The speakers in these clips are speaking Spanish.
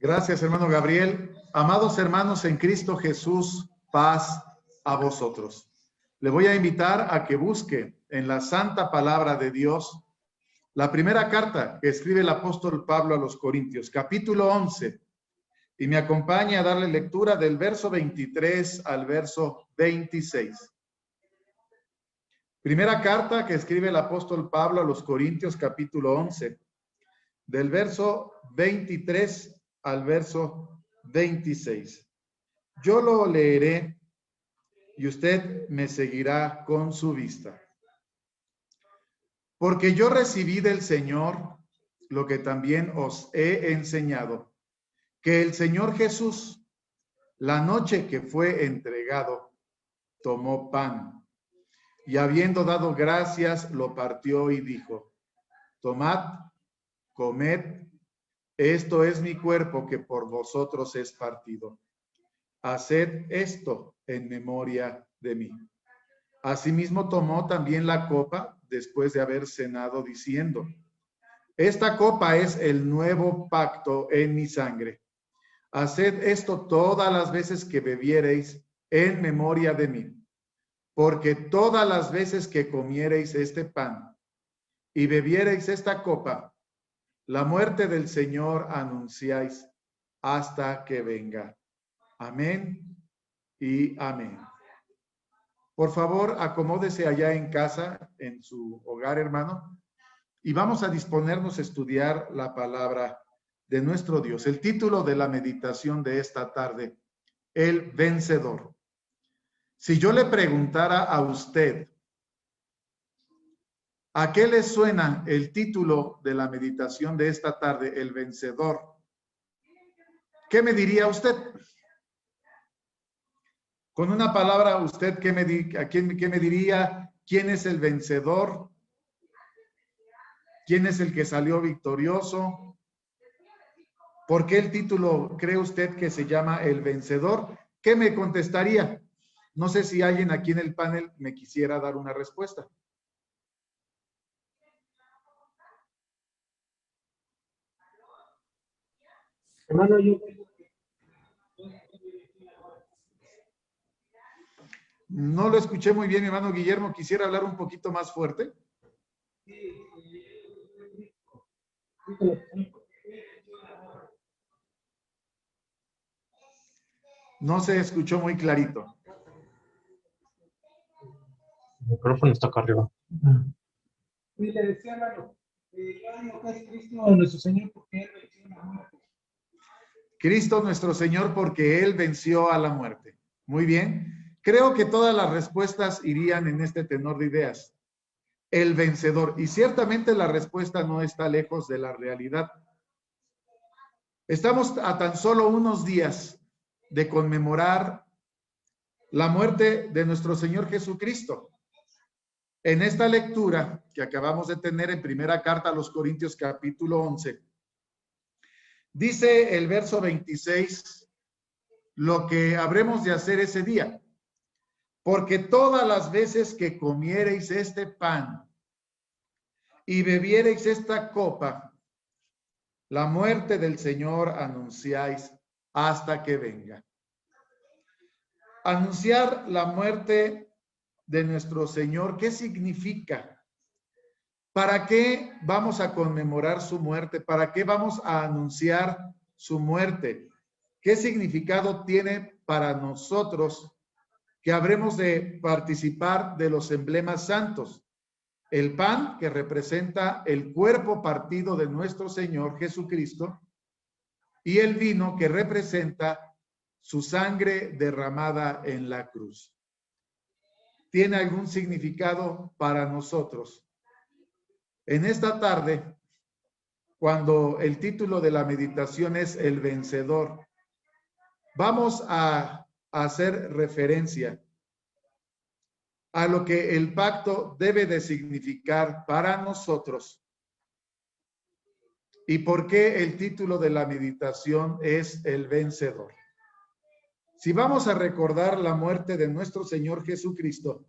Gracias, hermano Gabriel. Amados hermanos en Cristo Jesús, paz a vosotros. Le voy a invitar a que busque en la santa palabra de Dios la primera carta que escribe el apóstol Pablo a los Corintios, capítulo 11, y me acompañe a darle lectura del verso 23 al verso 26. Primera carta que escribe el apóstol Pablo a los Corintios, capítulo 11, del verso 23 al verso 26. Yo lo leeré y usted me seguirá con su vista. Porque yo recibí del Señor lo que también os he enseñado, que el Señor Jesús, la noche que fue entregado, tomó pan y habiendo dado gracias, lo partió y dijo: tomad, comed, esto es mi cuerpo que por vosotros es partido. Haced esto en memoria de mí. Asimismo tomó también la copa después de haber cenado, diciendo: esta copa es el nuevo pacto en mi sangre. Haced esto todas las veces que bebiereis en memoria de mí. Porque todas las veces que comiereis este pan y bebiereis esta copa, la muerte del Señor anunciáis hasta que venga. Amén y amén. Por favor, acomódese allá en casa, en su hogar, hermano, y vamos a disponernos a estudiar la palabra de nuestro Dios. El título de la meditación de esta tarde: el vencedor. Si yo le preguntara a usted, ¿a qué le suena el título de la meditación de esta tarde, el vencedor? ¿Qué me diría usted? Con una palabra, ¿usted qué me diría? ¿Quién es el vencedor? ¿Quién es el que salió victorioso? ¿Por qué el título cree usted que se llama el vencedor? ¿Qué me contestaría? No sé si alguien aquí en el panel me quisiera dar una respuesta. Hermano, yo... No lo escuché muy bien, mi hermano Guillermo. ¿Quisiera hablar un poquito más fuerte? No se escuchó muy clarito. El micrófono está acá arriba. Y le decía, hermano, yo digo que es Cristo nuestro Señor porque Él venció la muerte. Cristo nuestro Señor porque Él venció a la muerte. Muy bien. Creo que todas las respuestas irían en este tenor de ideas. El vencedor. Y ciertamente la respuesta no está lejos de la realidad. Estamos a tan solo unos días de conmemorar la muerte de nuestro Señor Jesucristo. En esta lectura que acabamos de tener en primera carta a los Corintios, capítulo 11, dice el verso 26 lo que habremos de hacer ese día. Porque todas las veces que comiereis este pan y bebiereis esta copa, la muerte del Señor anunciáis hasta que venga. Anunciar la muerte de nuestro Señor, ¿qué significa? ¿Para qué vamos a conmemorar su muerte? ¿Para qué vamos a anunciar su muerte? ¿Qué significado tiene para nosotros que habremos de participar de los emblemas santos? El pan, que representa el cuerpo partido de nuestro Señor Jesucristo, y el vino, que representa su sangre derramada en la cruz. ¿Tiene algún significado para nosotros? En esta tarde, cuando el título de la meditación es el vencedor, vamos a hacer referencia a lo que el pacto debe de significar para nosotros y por qué el título de la meditación es el vencedor. Si vamos a recordar la muerte de nuestro Señor Jesucristo,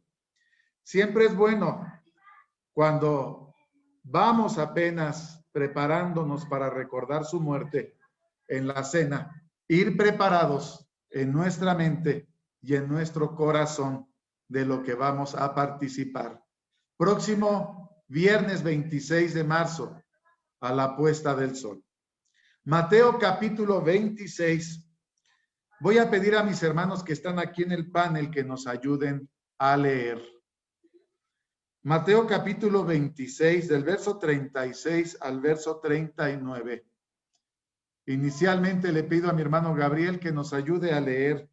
siempre es bueno cuando vamos apenas preparándonos para recordar su muerte, en la cena, ir preparados en nuestra mente y en nuestro corazón de lo que vamos a participar. Próximo viernes 26 de marzo, a la puesta del sol. Mateo capítulo 26. Voy a pedir a mis hermanos que están aquí en el panel que nos ayuden a leer. Mateo capítulo 26, del verso 36 al verso 39. Inicialmente le pido a mi hermano Gabriel que nos ayude a leer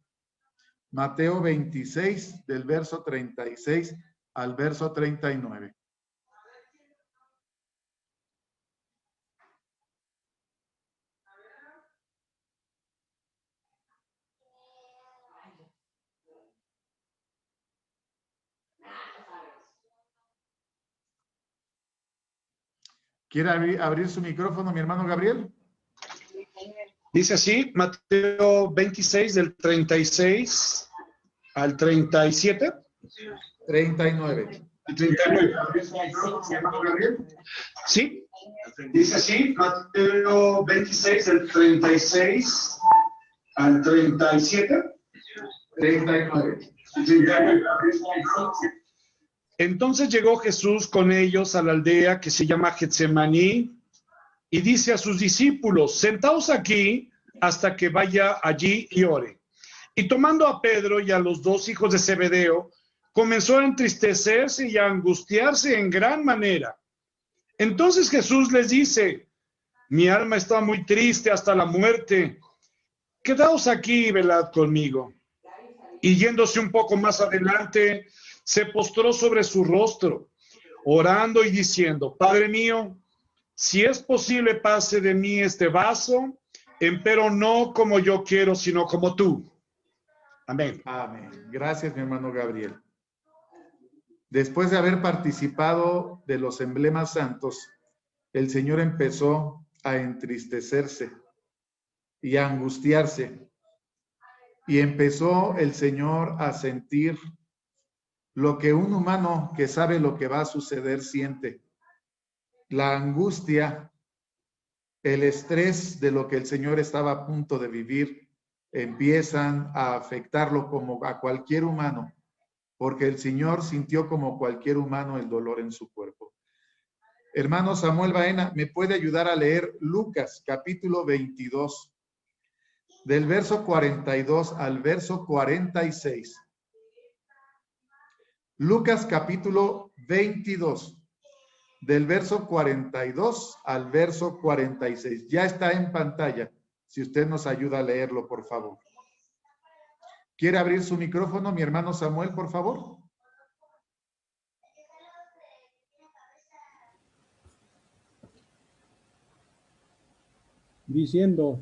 Mateo 26, del verso 36 al verso 39. ¿Quiere abrir su micrófono, mi hermano Gabriel? Dice así, Mateo 26, del 36 al 37. 39. 39. Sí, dice así, Mateo 26, del 36 al 37. 39. Entonces llegó Jesús con ellos a la aldea que se llama Getsemaní y dice a sus discípulos, sentaos aquí hasta que vaya allí y ore. Y tomando a Pedro y a los dos hijos de Zebedeo, comenzó a entristecerse y a angustiarse en gran manera. Entonces Jesús les dice, mi alma está muy triste hasta la muerte. Quedaos aquí y velad conmigo. Y yéndose un poco más adelante, se postró sobre su rostro, orando y diciendo, Padre mío, si es posible pase de mí este vaso, empero no como yo quiero, sino como tú. Amén. Amén. Gracias, mi hermano Gabriel. Después de haber participado de los emblemas santos, el Señor empezó a entristecerse y a angustiarse. Y empezó el Señor a sentir lo que un humano que sabe lo que va a suceder siente. La angustia, el estrés de lo que el Señor estaba a punto de vivir, empiezan a afectarlo como a cualquier humano, porque el Señor sintió como cualquier humano el dolor en su cuerpo. Hermano Samuel Baena, ¿me puede ayudar a leer Lucas capítulo 22, del verso 42 al verso 46? Lucas capítulo 22, del verso 42 al verso 46. Ya está en pantalla. Si usted nos ayuda a leerlo, por favor. ¿Quiere abrir su micrófono, mi hermano Samuel, por favor? Diciendo,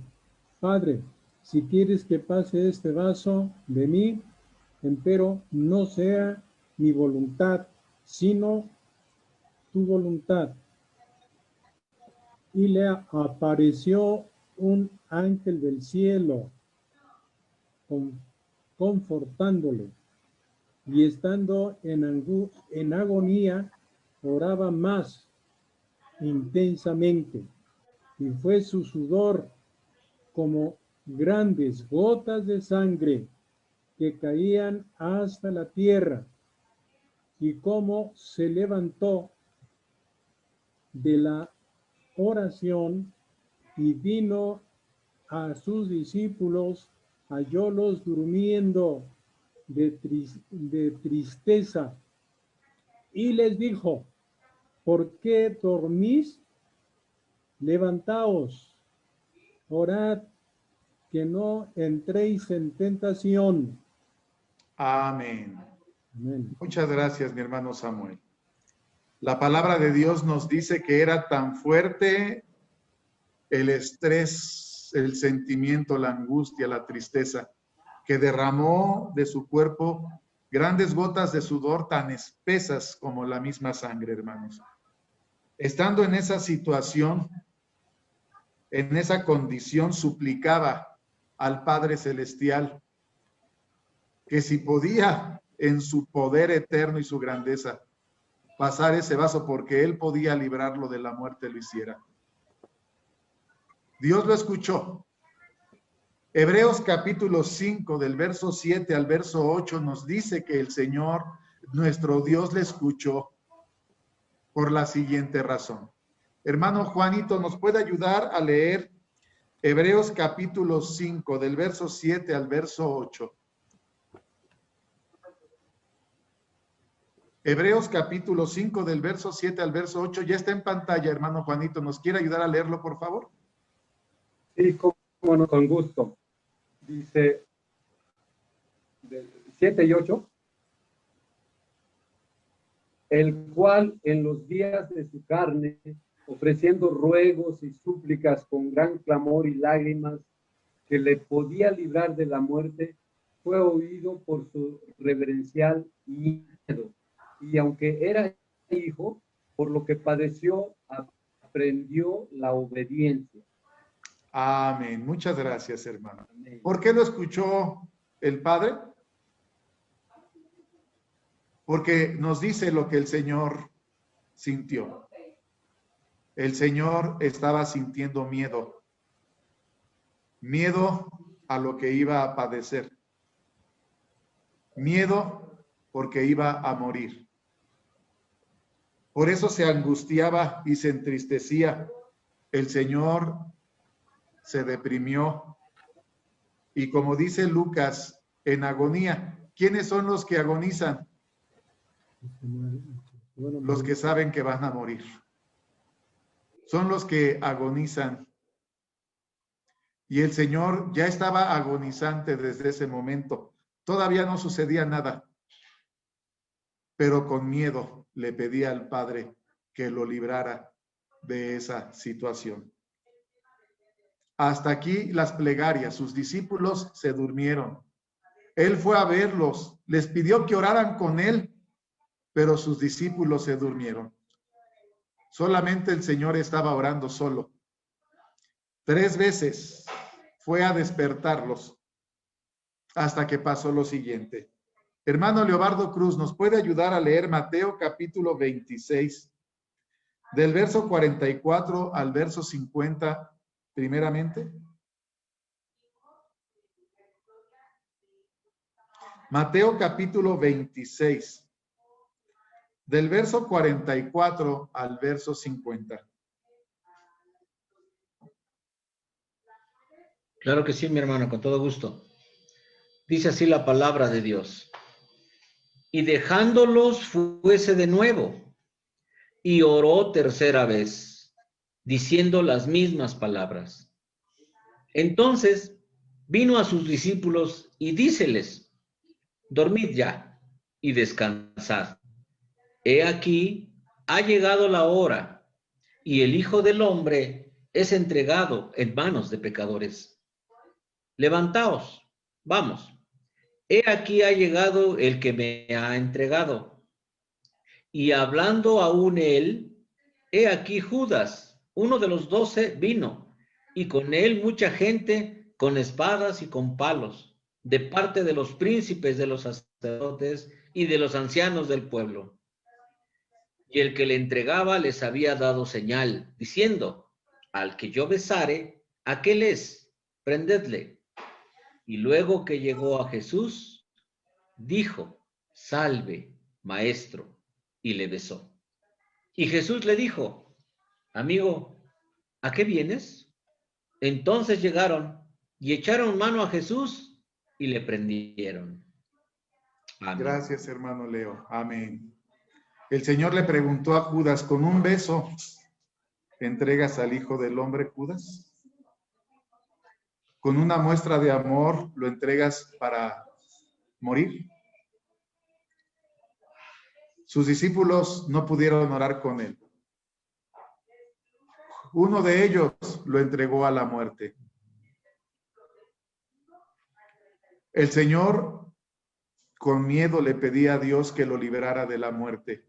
Padre, si quieres que pase este vaso de mí, empero no sea mi voluntad, sino tu voluntad. Y le apareció un ángel del cielo, confortándole, y estando en agonía, oraba más intensamente, y fue su sudor como grandes gotas de sangre que caían hasta la tierra, y como se levantó de la oración y vino a sus discípulos, hallólos durmiendo de tristeza, y les dijo, ¿por qué dormís? Levantaos, orad, que no entréis en tentación. Amén. Amén. Muchas gracias, mi hermano Samuel. La palabra de Dios nos dice que era tan fuerte el estrés, el sentimiento, la angustia, la tristeza, que derramó de su cuerpo grandes gotas de sudor tan espesas como la misma sangre, hermanos. Estando en esa situación, en esa condición, suplicaba al Padre Celestial que si podía, en su poder eterno y su grandeza, pasar ese vaso, porque él podía librarlo de la muerte, lo hiciera. Dios lo escuchó Hebreos capítulo 5, del verso 7 al verso 8, nos dice que el Señor, nuestro Dios, le escuchó por la siguiente razón. Hermano Juanito, ¿nos puede ayudar a leer Hebreos capítulo 5, del verso 7 al verso 8? Hebreos capítulo 5, del verso 7 al verso 8, ya está en pantalla, hermano Juanito. ¿Nos quiere ayudar a leerlo, por favor? Sí, cómo no, con gusto. Dice, 7 y 8, el cual en los días de su carne, ofreciendo ruegos y súplicas con gran clamor y lágrimas, que le podía librar de la muerte, fue oído por su reverencial miedo. Y aunque era hijo, por lo que padeció, aprendió la obediencia. Amén. Muchas gracias, hermano. Amén. ¿Por qué lo escuchó el Padre? Porque nos dice lo que el Señor sintió. El Señor estaba sintiendo miedo. Miedo a lo que iba a padecer. Miedo porque iba a morir. Por eso se angustiaba y se entristecía. El Señor se deprimió. Y como dice Lucas, en agonía. ¿Quiénes son los que agonizan? Los que saben que van a morir. Son los que agonizan. Y el Señor ya estaba agonizante desde ese momento. Todavía no sucedía nada. Pero con miedo le pedía al Padre que lo librara de esa situación. Hasta aquí las plegarias. Sus discípulos se durmieron. Él fue a verlos, les pidió que oraran con él, pero sus discípulos se durmieron. Solamente el Señor estaba orando solo. 3 veces fue a despertarlos hasta que pasó lo siguiente. Hermano Leobardo Cruz, ¿nos puede ayudar a leer Mateo capítulo 26, del verso 44 al verso 50 primeramente? Mateo capítulo 26, del verso 44 al verso 50. Claro que sí, mi hermano, con todo gusto. Dice así la palabra de Dios. Y dejándolos fuese de nuevo, y oró tercera vez, diciendo las mismas palabras. Entonces vino a sus discípulos y díceles, dormid ya y descansad. He aquí, ha llegado la hora, y el Hijo del Hombre es entregado en manos de pecadores. Levantaos, vamos. He aquí ha llegado el que me ha entregado. Y hablando aún él, he aquí Judas, uno de los 12, vino, y con él mucha gente con espadas y con palos, de parte de los príncipes de los sacerdotes y de los ancianos del pueblo. Y el que le entregaba les había dado señal, diciendo, al que yo besare, aquel es, prendedle. Y luego que llegó a Jesús, dijo, salve, maestro, y le besó. Y Jesús le dijo, amigo, ¿a qué vienes? Entonces llegaron y echaron mano a Jesús y le prendieron. Amén. Gracias, hermano Leo. Amén. El Señor le preguntó a Judas, ¿con un beso entregas al Hijo del Hombre, Judas? ¿Con una muestra de amor lo entregas para morir? Sus discípulos no pudieron orar con él. Uno de ellos lo entregó a la muerte. El Señor con miedo le pedía a Dios que lo liberara de la muerte.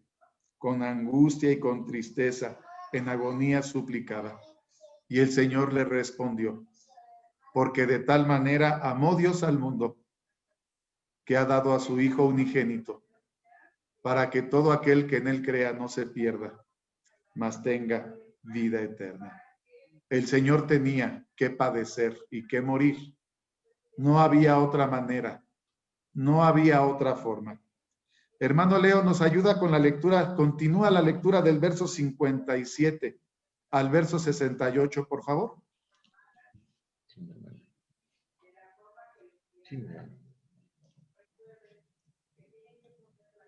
Con angustia y con tristeza, en agonía suplicaba. Y el Señor le respondió, porque de tal manera amó Dios al mundo, que ha dado a su Hijo unigénito, para que todo aquel que en él crea no se pierda, mas tenga vida eterna. El Señor tenía que padecer y que morir No había otra manera. No había otra forma. Hermano Leo, nos ayuda con la lectura. Continúa la lectura del verso 57 al verso 68, por favor. Sí, mi hermano. Sí, mi hermano.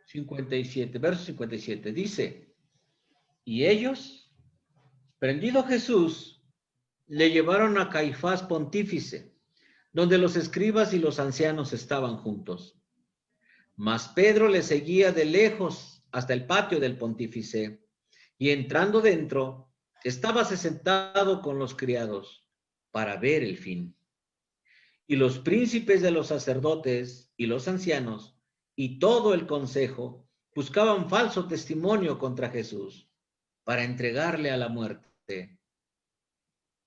57, verso 57, dice, y ellos, prendido Jesús, le llevaron a Caifás pontífice, donde los escribas y los ancianos estaban juntos. Mas Pedro le seguía de lejos hasta el patio del pontífice, y entrando dentro, estábase sentado con los criados para ver el fin. Y los príncipes de los sacerdotes y los ancianos y todo el consejo buscaban falso testimonio contra Jesús para entregarle a la muerte.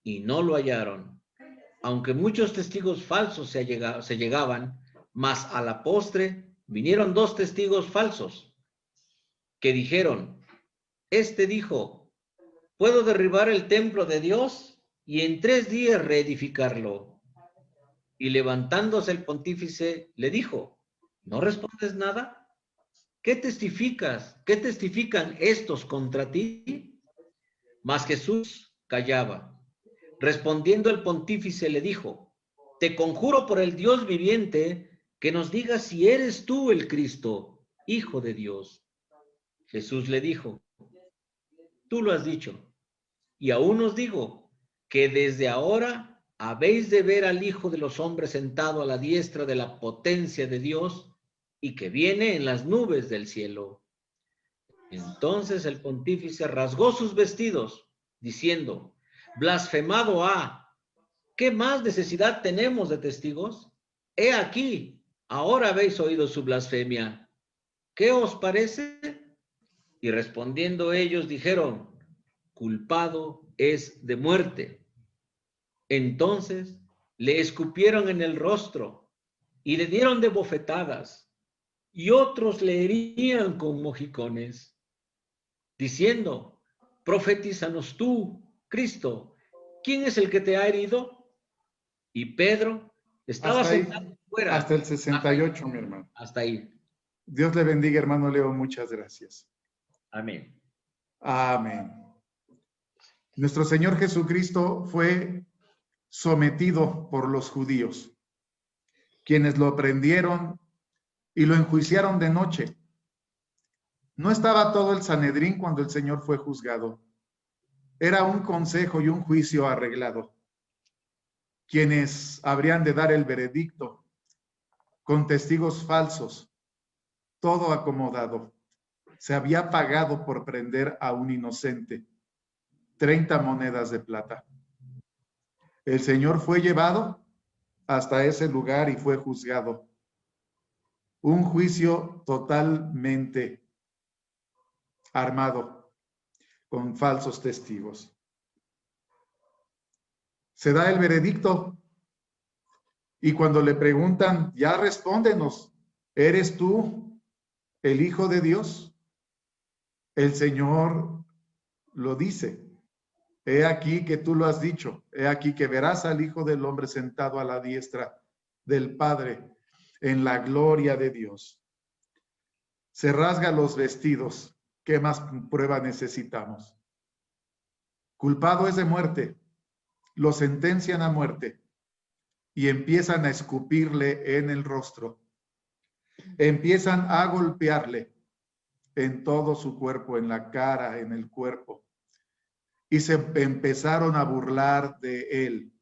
Y no lo hallaron, aunque muchos testigos falsos se llegaban, mas a la postre vinieron 2 testigos falsos que dijeron, este dijo, puedo derribar el templo de Dios y en 3 días reedificarlo. Y levantándose el pontífice le dijo, ¿no respondes nada? ¿Qué testificas? ¿Qué testifican estos contra ti? Mas Jesús callaba. Respondiendo el pontífice le dijo, te conjuro por el Dios viviente que nos digas si eres tú el Cristo, Hijo de Dios. Jesús le dijo, tú lo has dicho, y aún os digo que desde ahora habéis de ver al Hijo de los hombres sentado a la diestra de la potencia de Dios y que viene en las nubes del cielo. Entonces el pontífice rasgó sus vestidos, diciendo, blasfemado ha, ¿qué más necesidad tenemos de testigos? He aquí, ahora habéis oído su blasfemia. ¿Qué os parece? Y respondiendo ellos dijeron, culpado es de muerte. Entonces le escupieron en el rostro y le dieron de bofetadas, y otros le herían con mojicones, diciendo, profetízanos tú, Cristo, ¿quién es el que te ha herido? Y Pedro estaba Hasta ahí, sentado fuera. hasta el 68, mi hermano. Hasta ahí. Dios le bendiga, hermano Leo. Muchas gracias. Amén. Amén. Nuestro Señor Jesucristo fue sometido por los judíos, quienes lo prendieron y lo enjuiciaron de noche. No estaba todo el Sanedrín cuando el Señor fue juzgado. Era un consejo y un juicio arreglado, quienes habrían de dar el veredicto con testigos falsos, todo acomodado. Se había pagado por prender a un inocente, 30 monedas de plata. El Señor fue llevado hasta ese lugar y fue juzgado. Un juicio totalmente armado con falsos testigos. Se da el veredicto y cuando le preguntan, ya respóndenos, ¿eres tú el Hijo de Dios? El Señor lo dice. He aquí que tú lo has dicho. He aquí que verás al Hijo del Hombre sentado a la diestra del Padre en la gloria de Dios. Se rasga los vestidos. ¿Qué más prueba necesitamos? Culpado es de muerte. Lo sentencian a muerte y empiezan a escupirle en el rostro. Empiezan a golpearle en todo su cuerpo, en la cara, en el cuerpo. Y se empezaron a burlar de él.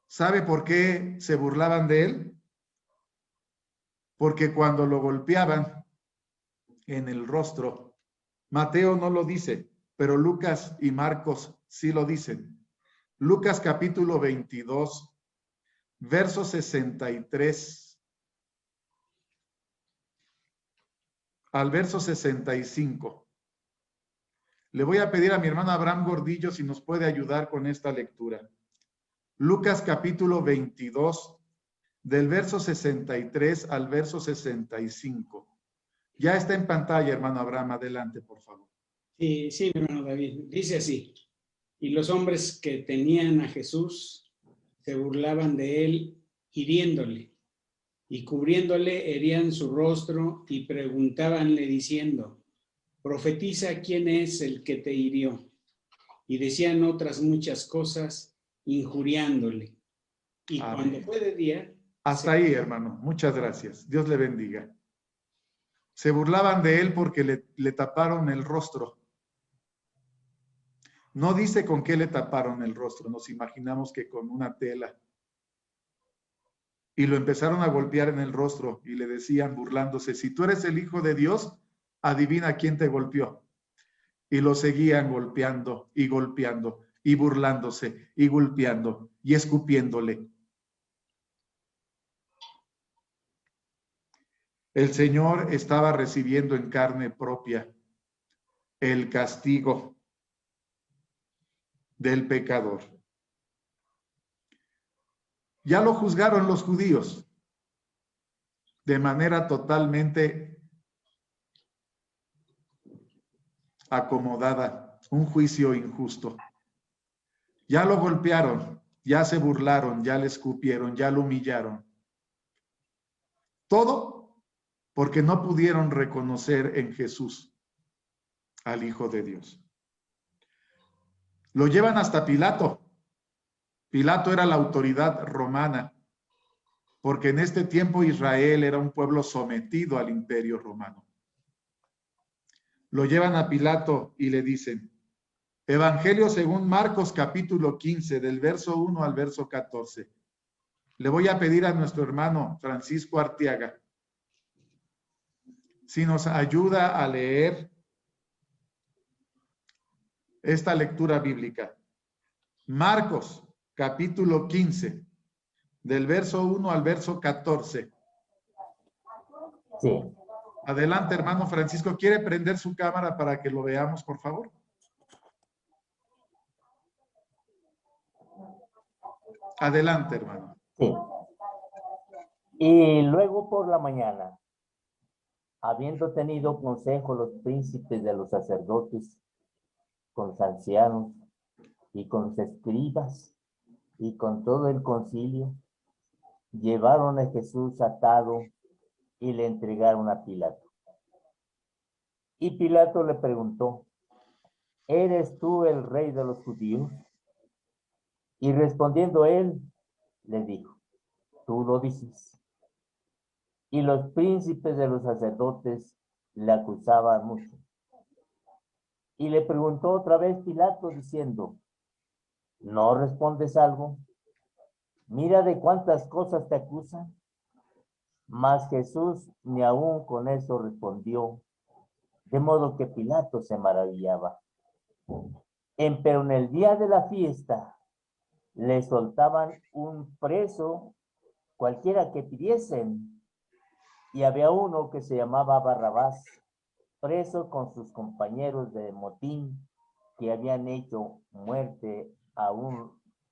¿Sabe por qué se burlaban de él? Porque cuando lo golpeaban en el rostro, Mateo no lo dice, pero Lucas y Marcos sí lo dicen. Lucas capítulo 22, verso 63 al verso 65. Le voy a pedir a mi hermano Abraham Gordillo si nos puede ayudar con esta lectura. Lucas capítulo 22, del verso 63 al verso 65. Ya está en pantalla, hermano Abraham. Adelante, por favor. Sí, sí, mi hermano David. Dice así. Y los hombres que tenían a Jesús se burlaban de él hiriéndole, y cubriéndole herían su rostro y preguntábanle diciendo, profetiza quién es el que te hirió. Y decían otras muchas cosas, injuriándole. Y Amén. cuando fue de día... Hasta ahí, hermano. Muchas gracias. Dios le bendiga. Se burlaban de él porque le taparon el rostro. No dice con qué le taparon el rostro. Nos imaginamos que con una tela. Y lo empezaron a golpear en el rostro y le decían, burlándose, si tú eres el Hijo de Dios, adivina quién te golpeó. Y lo seguían golpeando y burlándose y golpeando y escupiéndole. El Señor estaba recibiendo en carne propia el castigo del pecador. Ya lo juzgaron los judíos de manera totalmente acomodada, un juicio injusto. Ya lo golpearon, ya se burlaron, ya le escupieron, ya lo humillaron. Todo porque no pudieron reconocer en Jesús al Hijo de Dios. Lo llevan hasta Pilato. Pilato era la autoridad romana, porque en este tiempo Israel era un pueblo sometido al imperio romano. Lo llevan a Pilato y le dicen, Evangelio según Marcos capítulo 15, del verso 1 al verso 14. Le voy a pedir a nuestro hermano Francisco Arteaga si nos ayuda a leer esta lectura bíblica. Marcos capítulo 15, del verso 1 al verso 14. Sí. Adelante, hermano Francisco. ¿Quiere prender su cámara para que lo veamos, por favor? Adelante, hermano. Sí. Y luego por la mañana, habiendo tenido consejo los príncipes de los sacerdotes, con los ancianos y con los escribas y con todo el concilio, llevaron a Jesús atado y le entregaron a Pilato. Y Pilato le preguntó, ¿eres tú el rey de los judíos? Y respondiendo él, le dijo, tú lo dices. Y los príncipes de los sacerdotes le acusaban mucho. Y le preguntó otra vez Pilato diciendo, ¿no respondes algo? Mira de cuántas cosas te acusan. Mas Jesús ni aún con eso respondió, de modo que Pilato se maravillaba. Pero en el día de la fiesta le soltaban un preso cualquiera que pidiesen, y había uno que se llamaba Barrabás, preso con sus compañeros de motín que habían hecho muerte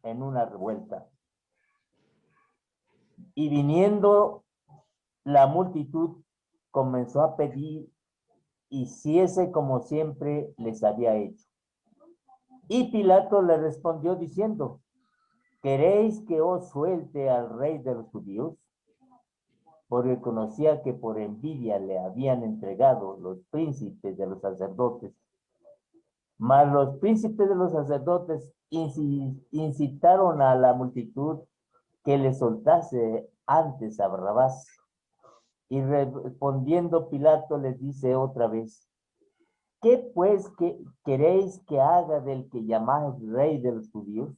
en una revuelta. Y viniendo la multitud, comenzó a pedir hiciese como siempre les había hecho. Y Pilato le respondió diciendo, ¿queréis que os suelte al rey de los judíos? Porque conocía que por envidia le habían entregado los príncipes de los sacerdotes. Mas los príncipes de los sacerdotes incitaron a la multitud que le soltase antes a Barrabás. Y respondiendo Pilato les dice otra vez, ¿qué pues queréis que haga del que llamáis rey de los judíos?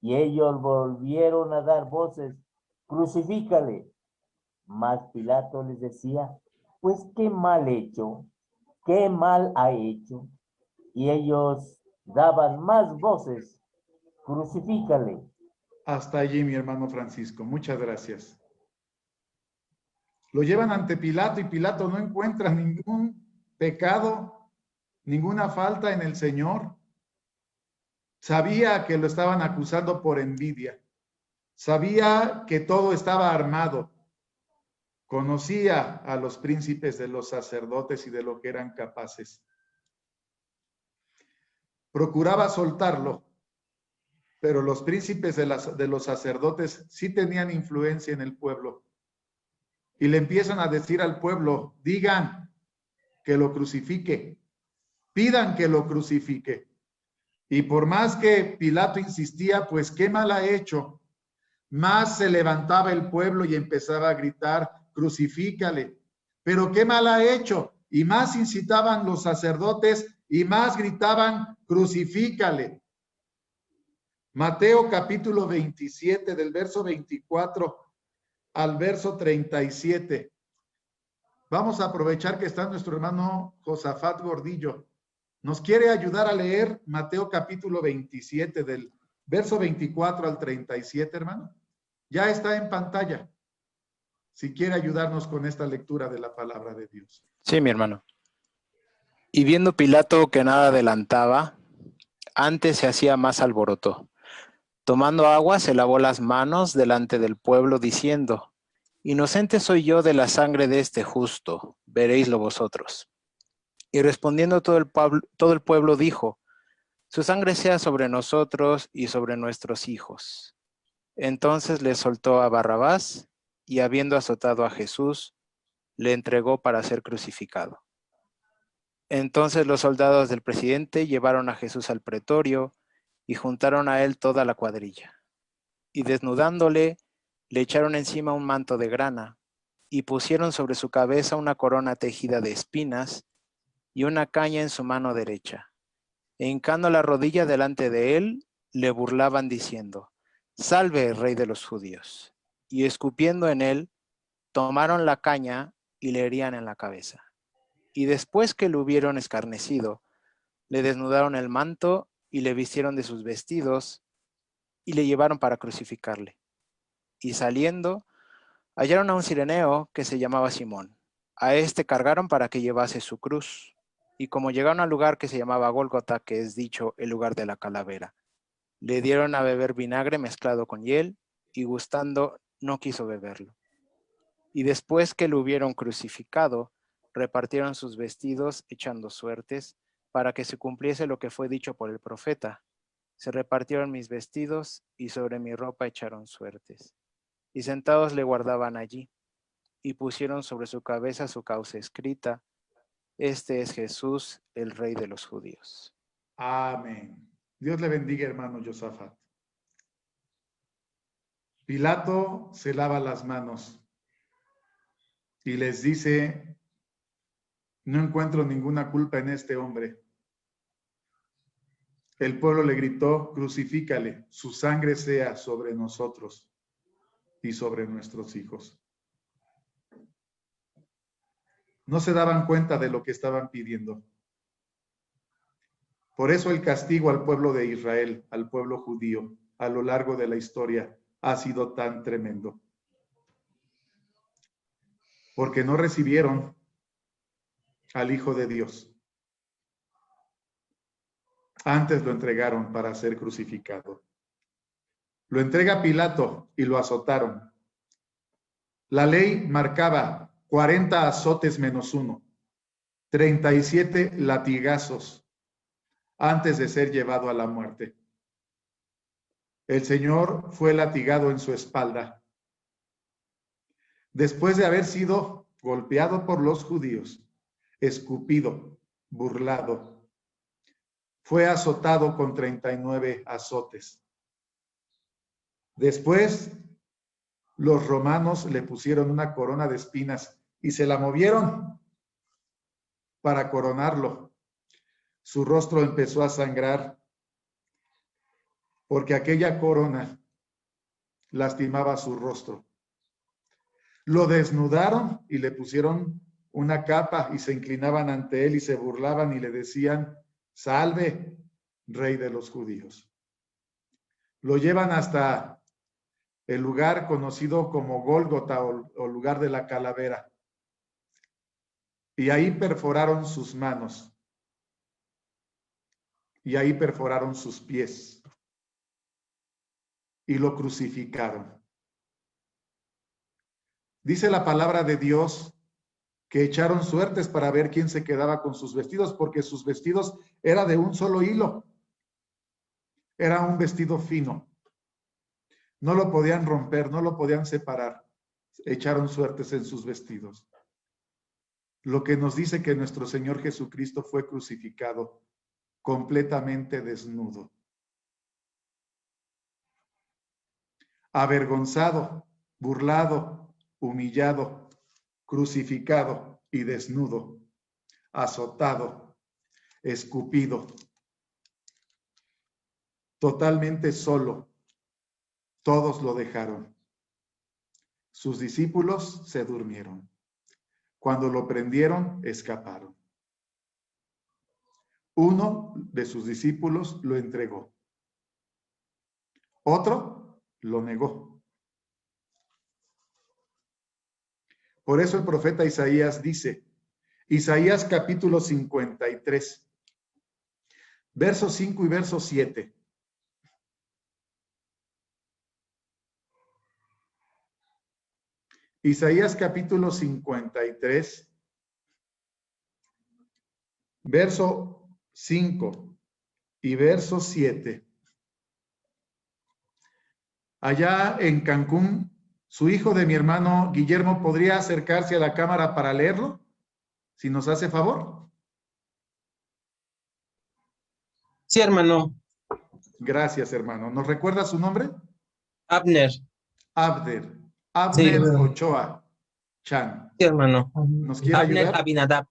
Y ellos volvieron a dar voces, crucifícale. Mas Pilato les decía, pues qué mal ha hecho. Y ellos daban más voces, crucifícale. Hasta allí, mi hermano Francisco. Muchas gracias. Lo llevan ante Pilato y Pilato no encuentra ningún pecado, ninguna falta en el Señor. Sabía que lo estaban acusando por envidia. Sabía que todo estaba armado. Conocía a los príncipes de los sacerdotes y de lo que eran capaces. Procuraba soltarlo, Pero los príncipes de los sacerdotes sí tenían influencia en el pueblo. Y le empiezan a decir al pueblo, digan que lo crucifique, pidan que lo crucifique. Y por más que Pilato insistía, pues qué mal ha hecho, más se levantaba el pueblo y empezaba a gritar, crucifícale. Pero qué mal ha hecho, y más incitaban los sacerdotes y más gritaban, crucifícale. Mateo capítulo 27, del verso 24 al verso 37. Vamos a aprovechar que está nuestro hermano Josafat Gordillo. Nos quiere ayudar a leer Mateo capítulo 27, del verso 24 al 37, hermano. Ya está en pantalla. Si quiere ayudarnos con esta lectura de la palabra de Dios. Sí, mi hermano. Y viendo Pilato que nada adelantaba, antes se hacía más alboroto. Tomando agua, se lavó las manos delante del pueblo, diciendo, inocente soy yo de la sangre de este justo, veréislo vosotros. Y respondiendo todo el pueblo dijo, su sangre sea sobre nosotros y sobre nuestros hijos. Entonces le soltó a Barrabás, y habiendo azotado a Jesús, le entregó para ser crucificado. Entonces los soldados del presidente llevaron a Jesús al pretorio, y juntaron a él toda la cuadrilla. Y desnudándole, le echaron encima un manto de grana, y pusieron sobre su cabeza una corona tejida de espinas, y una caña en su mano derecha. E hincando la rodilla delante de él, le burlaban diciendo, salve, rey de los judíos. Y escupiendo en él, tomaron la caña y le herían en la cabeza. Y después que lo hubieron escarnecido, le desnudaron el manto y le vistieron de sus vestidos y le llevaron para crucificarle. Y saliendo, hallaron a un cireneo que se llamaba Simón. A este cargaron para que llevase su cruz. Y como llegaron al lugar que se llamaba Gólgota, que es dicho el lugar de la calavera, le dieron a beber vinagre mezclado con hiel, y gustando no quiso beberlo. Y después que lo hubieron crucificado, repartieron sus vestidos echando suertes, para que se cumpliese lo que fue dicho por el profeta. Se repartieron mis vestidos, y sobre mi ropa echaron suertes. Y sentados le guardaban allí, y pusieron sobre su cabeza su causa escrita, este es Jesús, el Rey de los Judíos. Amén. Dios le bendiga, hermano Josafat. Pilato se lava las manos y les dice, no encuentro ninguna culpa en este hombre. El pueblo le gritó, crucifícale, su sangre sea sobre nosotros y sobre nuestros hijos. No se daban cuenta de lo que estaban pidiendo. Por eso el castigo al pueblo de Israel, al pueblo judío, a lo largo de la historia, ha sido tan tremendo. Porque no recibieron al Hijo de Dios. Antes lo entregaron para ser crucificado. Lo entrega Pilato y lo azotaron. La ley marcaba 40 azotes menos 1, 37 latigazos antes de ser llevado a la muerte. El Señor fue latigado en su espalda. Después de haber sido golpeado por los judíos, escupido, burlado, fue azotado con 39 azotes. Después, los romanos le pusieron una corona de espinas y se la movieron para coronarlo. Su rostro empezó a sangrar porque aquella corona lastimaba su rostro. Lo desnudaron y le pusieron una capa y se inclinaban ante él y se burlaban y le decían, salve, rey de los judíos. Lo llevan hasta el lugar conocido como Gólgota o lugar de la calavera. Y ahí perforaron sus manos. Y ahí perforaron sus pies. Y lo crucificaron. Dice la palabra de Dios que echaron suertes para ver quién se quedaba con sus vestidos, porque sus vestidos era de un solo hilo. Era un vestido fino. No lo podían romper, no lo podían separar. Echaron suertes en sus vestidos. Lo que nos dice que nuestro Señor Jesucristo fue crucificado completamente desnudo. Avergonzado, burlado, humillado, crucificado y desnudo, azotado, escupido, totalmente solo. Todos lo dejaron. Sus discípulos se durmieron. Cuando lo prendieron, escaparon. Uno de sus discípulos lo entregó. Otro lo negó. Por eso el profeta Isaías dice, Isaías capítulo 53, versos 5 y verso 7. Isaías capítulo 53, verso 5 y verso 7. Allá en Cancún, su hijo de mi hermano Guillermo podría acercarse a la cámara para leerlo, si nos hace favor. Sí, hermano. Gracias, hermano. ¿Nos recuerda su nombre? Abner. Abner Sí. Ochoa Chan. Sí, hermano. ¿Nos quiere Abner ayudar? Abinadab.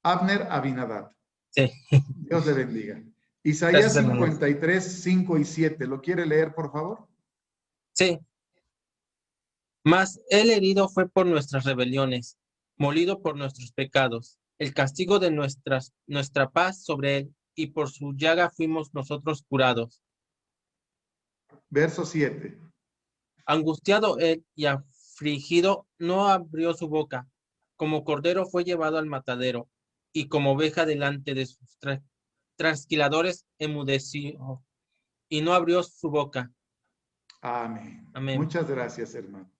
Abner Abinadab. Sí. Dios le bendiga. Isaías Gracias, hermano. 53, 5 y 7. ¿Lo quiere leer, por favor? Sí. Mas el herido fue por nuestras rebeliones, molido por nuestros pecados. El castigo de nuestra paz sobre él, y por su llaga fuimos nosotros curados. Verso 7. Angustiado él y afligido, no abrió su boca. Como cordero fue llevado al matadero, y como oveja delante de sus trasquiladores enmudeció, y no abrió su boca. Amén. Amén. Muchas gracias, hermano.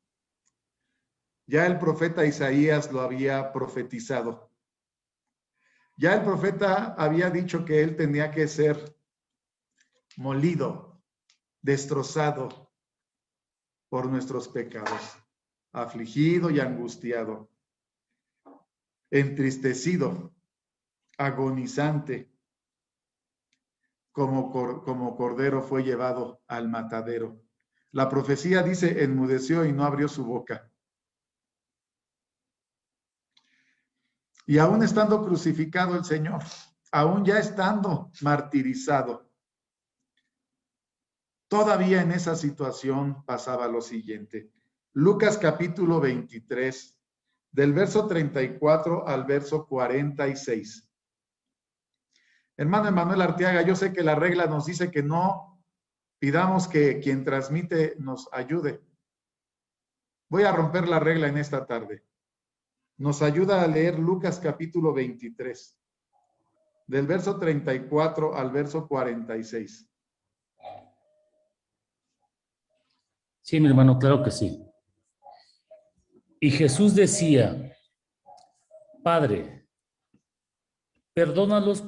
Ya el profeta Isaías lo había profetizado. Ya el profeta había dicho que él tenía que ser molido, destrozado por nuestros pecados, afligido y angustiado, entristecido, agonizante, como cordero fue llevado al matadero. La profecía dice, enmudeció y no abrió su boca. Y aún estando crucificado el Señor, aún ya estando martirizado, todavía en esa situación pasaba lo siguiente. Lucas capítulo 23, del verso 34 al verso 46. Hermano Emanuel Arteaga, yo sé que la regla nos dice que no pidamos que quien transmite nos ayude. Voy a romper la regla en esta tarde. Nos ayuda a leer Lucas capítulo 23, del verso 34 al verso 46. Sí, mi hermano, claro que sí. Y Jesús decía, Padre, perdónalos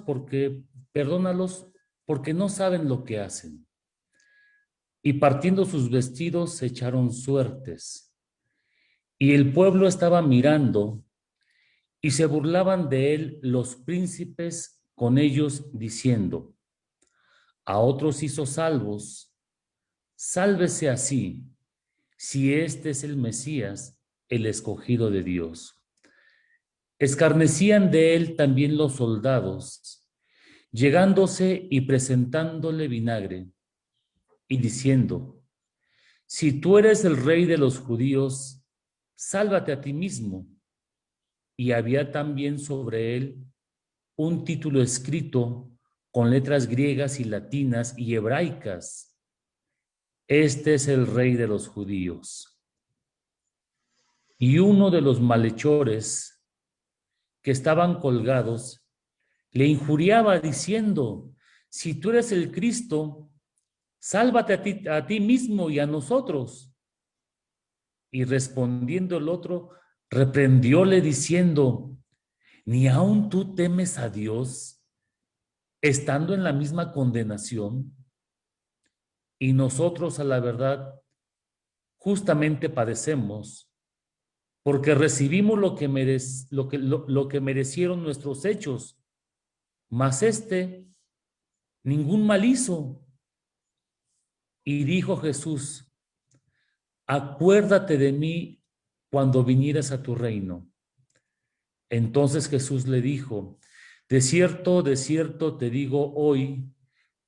porque no saben lo que hacen. Y partiendo sus vestidos se echaron suertes. Y el pueblo estaba mirando y se burlaban de él los príncipes con ellos diciendo, a otros hizo salvos, sálvese así, si este es el Mesías, el escogido de Dios. Escarnecían de él también los soldados, llegándose y presentándole vinagre, y diciendo, si tú eres el rey de los judíos, sálvate a ti mismo. Y había también sobre él un título escrito con letras griegas y latinas y hebraicas. Este es el rey de los judíos. Y uno de los malhechores que estaban colgados le injuriaba diciendo, si tú eres el Cristo, sálvate a ti mismo y a nosotros. Y respondiendo el otro, reprendióle diciendo, ¿ni aun tú temes a Dios, estando en la misma condenación, y nosotros a la verdad justamente padecemos, porque recibimos lo que merecieron nuestros hechos, mas ningún mal hizo. Y dijo Jesús: acuérdate de mí cuando vinieras a tu reino. Entonces Jesús le dijo: de cierto te digo hoy,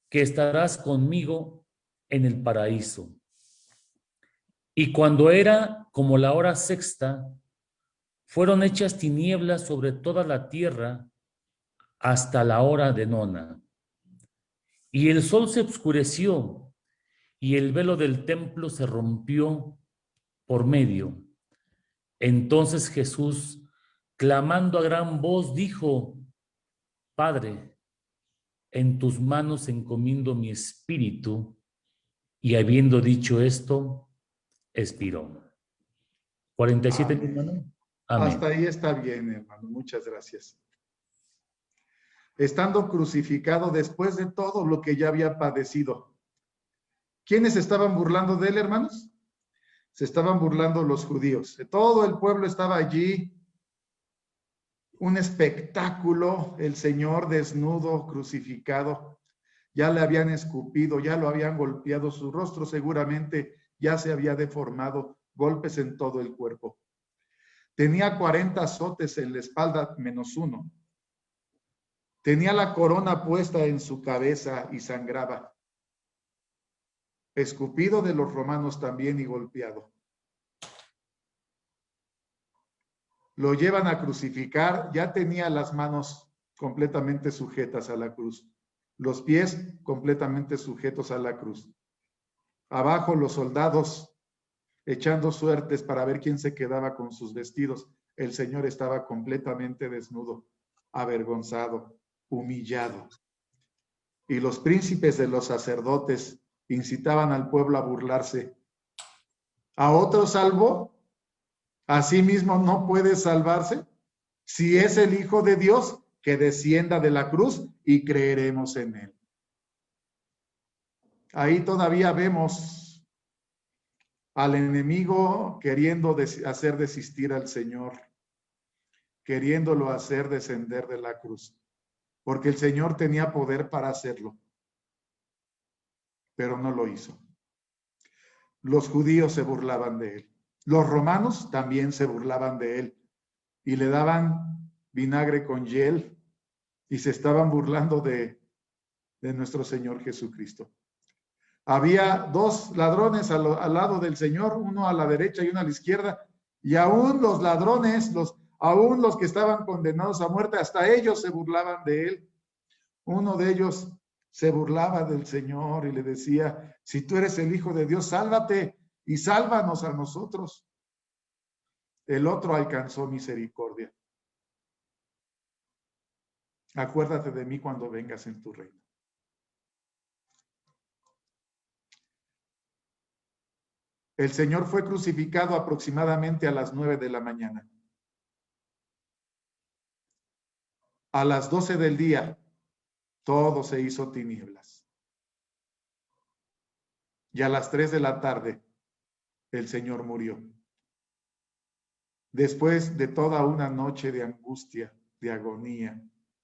que estarás conmigo en el paraíso. Y cuando era como la hora sexta, fueron hechas tinieblas sobre toda la tierra hasta la hora de nona. Y el sol se oscureció, y el velo del templo se rompió por medio. Entonces Jesús, clamando a gran voz, dijo: Padre, en tus manos encomiendo mi espíritu. Y habiendo dicho esto, expiró. 47, mi hermano. Amén. Hasta ahí está bien, hermano. Muchas gracias. Estando crucificado después de todo lo que ya había padecido. ¿Quiénes estaban burlando de él, hermanos? Se estaban burlando los judíos. Todo el pueblo estaba allí. Un espectáculo, el Señor desnudo, crucificado. Ya le habían escupido, ya lo habían golpeado, su rostro seguramente ya se había deformado, golpes en todo el cuerpo. Tenía 40 azotes en la espalda menos uno. Tenía la corona puesta en su cabeza y sangraba. Escupido de los romanos también y golpeado. Lo llevan a crucificar, ya tenía las manos completamente sujetas a la cruz, los pies completamente sujetos a la cruz. Abajo los soldados echando suertes para ver quién se quedaba con sus vestidos. El Señor estaba completamente desnudo, avergonzado, humillado. Y los príncipes de los sacerdotes incitaban al pueblo a burlarse. ¿A otro salvó? ¿Asimismo no puede salvarse? Si es el Hijo de Dios, que descienda de la cruz y creeremos en él. Ahí todavía vemos al enemigo queriendo hacer desistir al Señor, queriéndolo hacer descender de la cruz, porque el Señor tenía poder para hacerlo, pero no lo hizo. Los judíos se burlaban de él. Los romanos también se burlaban de él y le daban vinagre con hiel y se estaban burlando de nuestro Señor Jesucristo. Había dos ladrones al lado del Señor, uno a la derecha y uno a la izquierda, y aún los ladrones, aún los que estaban condenados a muerte, hasta ellos se burlaban de él. Uno de ellos se burlaba del Señor y le decía: si tú eres el Hijo de Dios, sálvate y sálvanos a nosotros. El otro alcanzó misericordia. Acuérdate de mí cuando vengas en tu reino. El Señor fue crucificado aproximadamente a las 9 de la mañana. A las 12 del día, todo se hizo tinieblas. Y a las 3 de la tarde, el Señor murió. Después de toda una noche de angustia, de agonía,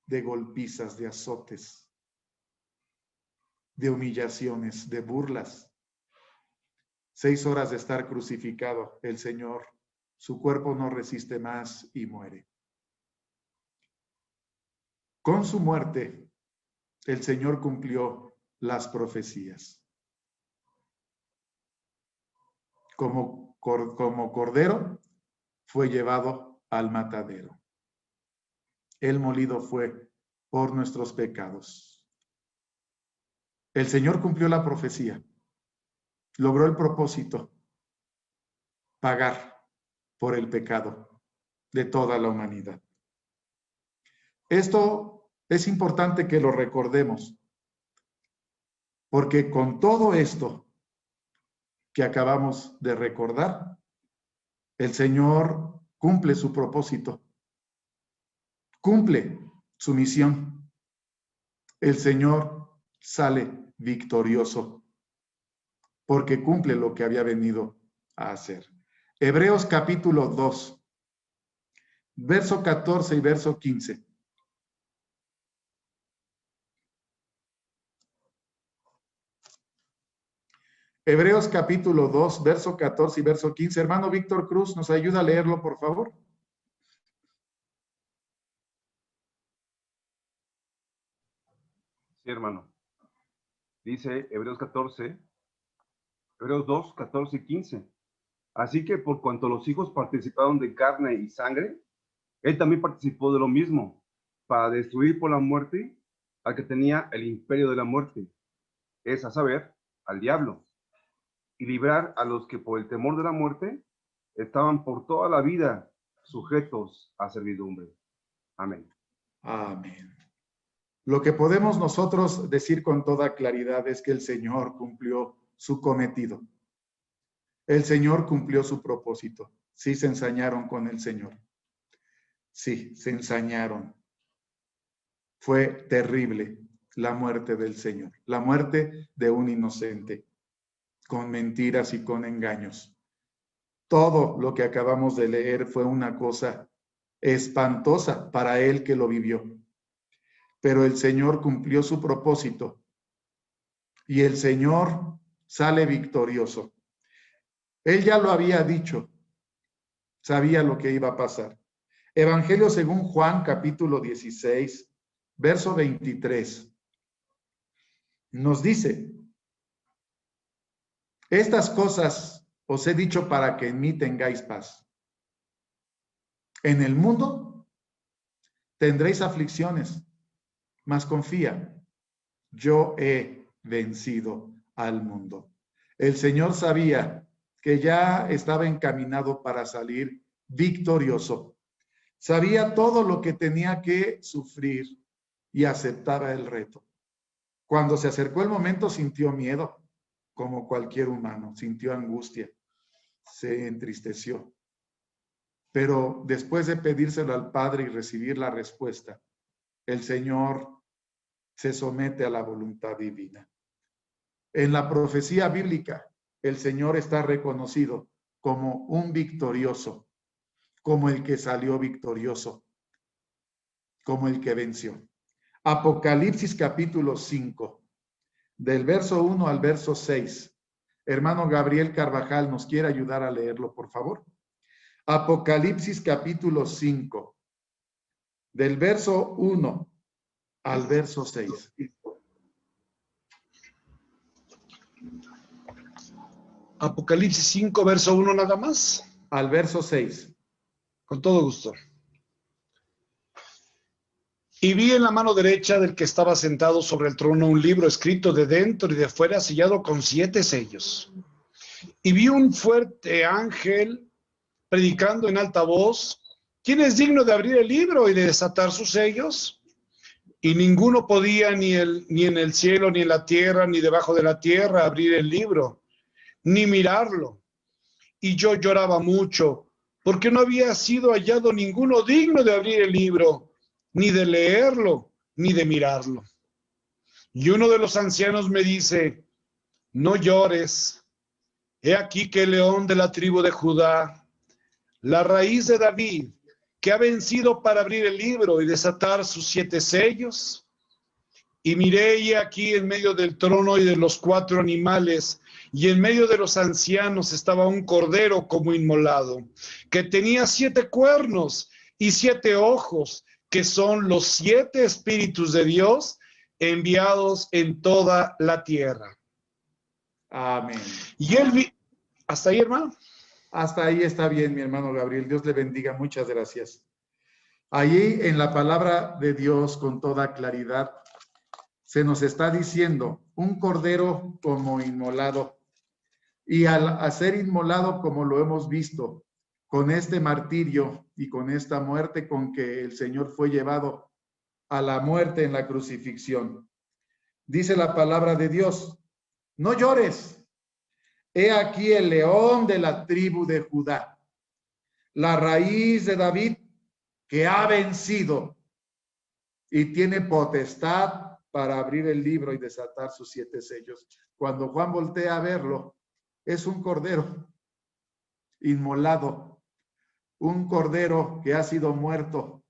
de golpizas, de azotes, de humillaciones, de burlas. 6 horas de estar crucificado, el Señor, su cuerpo no resiste más y muere. Con su muerte, el Señor cumplió las profecías. Como cordero, fue llevado al matadero. El molido fue por nuestros pecados. El Señor cumplió la profecía. Logró el propósito: pagar por el pecado de toda la humanidad. Esto es importante que lo recordemos, porque con todo esto que acabamos de recordar, el Señor cumple su propósito, cumple su misión. el Señor sale victorioso porque cumple lo que había venido a hacer. Hebreos capítulo 2, verso 14 y verso 15. Hebreos capítulo 2, verso 14 y verso 15. Hermano Víctor Cruz, ¿nos ayuda a leerlo, por favor? Sí, hermano. Dice Hebreos 2, 14 y 15. Así que por cuanto los hijos participaron de carne y sangre, él también participó de lo mismo, para destruir por la muerte al que tenía el imperio de la muerte, es a saber, al diablo, y librar a los que por el temor de la muerte estaban por toda la vida sujetos a servidumbre. Amén. Amén. Lo que podemos nosotros decir con toda claridad es que el Señor cumplió su cometido. El Señor cumplió su propósito. Sí, se ensañaron con el Señor. Sí, se ensañaron. Fue terrible la muerte del Señor, la muerte de un inocente, con mentiras y con engaños. Todo lo que acabamos de leer fue una cosa espantosa para él que lo vivió. Pero el Señor cumplió su propósito y el Señor sale victorioso. Él ya lo había dicho, sabía lo que iba a pasar. Evangelio según Juan, capítulo 16, verso 23, nos dice: estas cosas os he dicho para que en mí tengáis paz. En el mundo tendréis aflicciones, mas confía, yo he vencido al mundo. El Señor sabía que ya estaba encaminado para salir victorioso. Sabía todo lo que tenía que sufrir y aceptaba el reto. Cuando se acercó el momento sintió miedo, como cualquier humano, sintió angustia, se entristeció. Pero después de pedírselo al Padre y recibir la respuesta, el Señor se somete a la voluntad divina. En la profecía bíblica, el Señor está reconocido como un victorioso, como el que salió victorioso, como el que venció. Apocalipsis capítulo 5, del verso 1 al verso 6. Hermano Gabriel Carvajal, ¿nos quiere ayudar a leerlo, por favor? Apocalipsis capítulo 5, del verso 1 al verso 6. Apocalipsis 5, verso 1 nada más. Al verso 6. Con todo gusto. Y vi en la mano derecha del que estaba sentado sobre el trono un libro escrito de dentro y de fuera, sellado con 7 sellos. Y vi un fuerte ángel predicando en alta voz: ¿quién es digno de abrir el libro y de desatar sus sellos? Y ninguno podía, ni en el cielo, ni en la tierra, ni debajo de la tierra, abrir el libro, ni mirarlo. Y yo lloraba mucho, porque no había sido hallado ninguno digno de abrir el libro, ni de leerlo, ni de mirarlo. Y uno de los ancianos me dice: no llores, he aquí que el león de la tribu de Judá, la raíz de David, que ha vencido para abrir el libro y desatar sus 7 sellos. Y miré, y aquí en medio del trono y de los 4 animales, y en medio de los ancianos estaba un cordero como inmolado, que tenía 7 cuernos y 7 ojos, que son los 7 espíritus de Dios enviados en toda la tierra. Amén. Y él vi... ¿Hasta ahí, hermano? Hasta ahí está bien, mi hermano Gabriel. Dios le bendiga. Muchas gracias. Allí en la palabra de Dios, con toda claridad, se nos está diciendo un cordero como inmolado. Y al ser inmolado, como lo hemos visto, con este martirio y con esta muerte con que el Señor fue llevado a la muerte en la crucifixión. Dice la palabra de Dios: no llores. He aquí el león de la tribu de Judá, la raíz de David, que ha vencido y tiene potestad para abrir el libro y desatar sus 7 sellos. Cuando Juan voltea a verlo, es un cordero inmolado, un cordero que ha sido muerto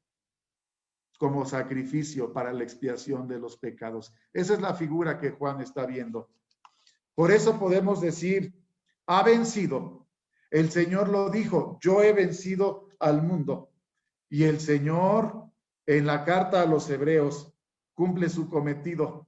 como sacrificio para la expiación de los pecados. Esa es la figura que Juan está viendo. Por eso podemos decir, ha vencido. El Señor lo dijo, yo he vencido al mundo. Y el Señor, en la carta a los Hebreos, cumple su cometido.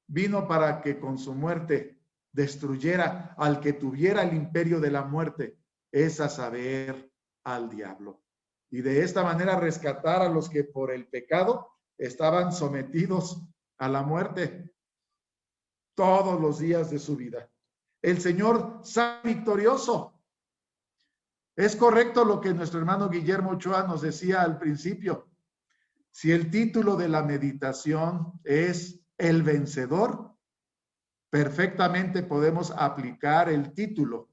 Vino para que con su muerte destruyera al que tuviera el imperio de la muerte, es a saber, al diablo. Y de esta manera rescatar a los que por el pecado estaban sometidos a la muerte todos los días de su vida. El Señor sale victorioso. Es correcto lo que nuestro hermano Guillermo Ochoa nos decía al principio. Si el título de la meditación es El Vencedor, perfectamente podemos aplicar el título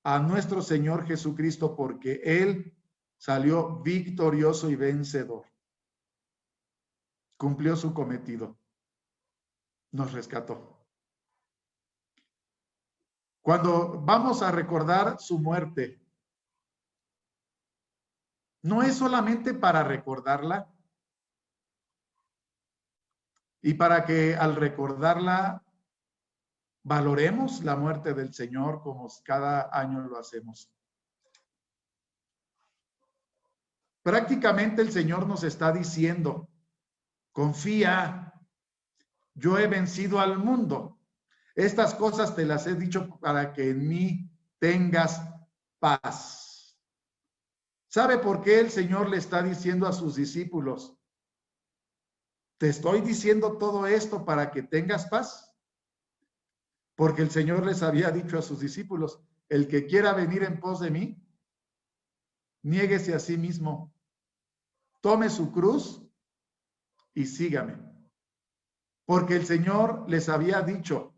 a nuestro Señor Jesucristo porque Él salió victorioso y vencedor. Cumplió su cometido. Nos rescató. Cuando vamos a recordar su muerte, no es solamente para recordarla y para que al recordarla valoremos la muerte del Señor como cada año lo hacemos. Prácticamente el Señor nos está diciendo, confía, yo he vencido al mundo. Estas cosas te las he dicho para que en mí tengas paz. ¿Sabe por qué el Señor le está diciendo a sus discípulos? Te estoy diciendo todo esto para que tengas paz. Porque el Señor les había dicho a sus discípulos, el que quiera venir en pos de mí, niéguese a sí mismo, tome su cruz y sígame. Porque el Señor les había dicho,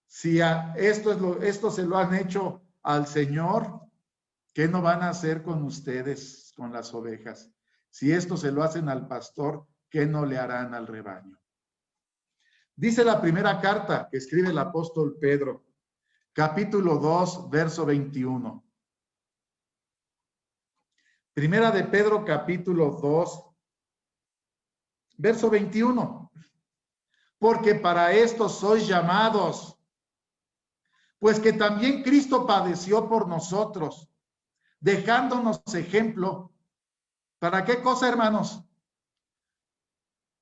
si esto se lo han hecho al Señor, ¿qué no van a hacer con ustedes, con las ovejas? Si esto se lo hacen al pastor, ¿qué no le harán al rebaño? Dice la primera carta que escribe el apóstol Pedro, capítulo 2, verso 21. Primera de Pedro, capítulo 2, verso 21. Porque para esto sois llamados, pues que también Cristo padeció por nosotros, dejándonos ejemplo. ¿Para qué cosa, hermanos?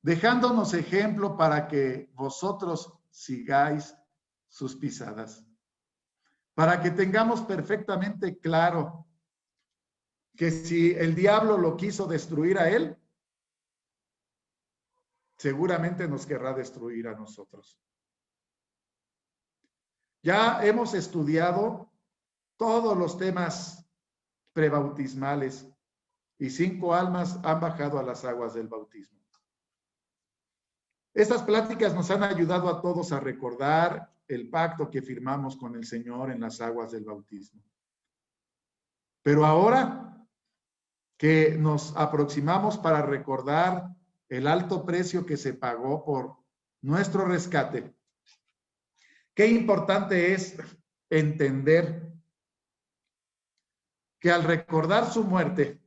Dejándonos ejemplo para que vosotros sigáis sus pisadas. Para que tengamos perfectamente claro que si el diablo lo quiso destruir a él, seguramente nos querrá destruir a nosotros. Ya hemos estudiado todos los temas prebautismales y 5 almas han bajado a las aguas del bautismo. Estas pláticas nos han ayudado a todos a recordar el pacto que firmamos con el Señor en las aguas del bautismo. Pero ahora que nos aproximamos para recordar el alto precio que se pagó por nuestro rescate, qué importante es entender que al recordar su muerte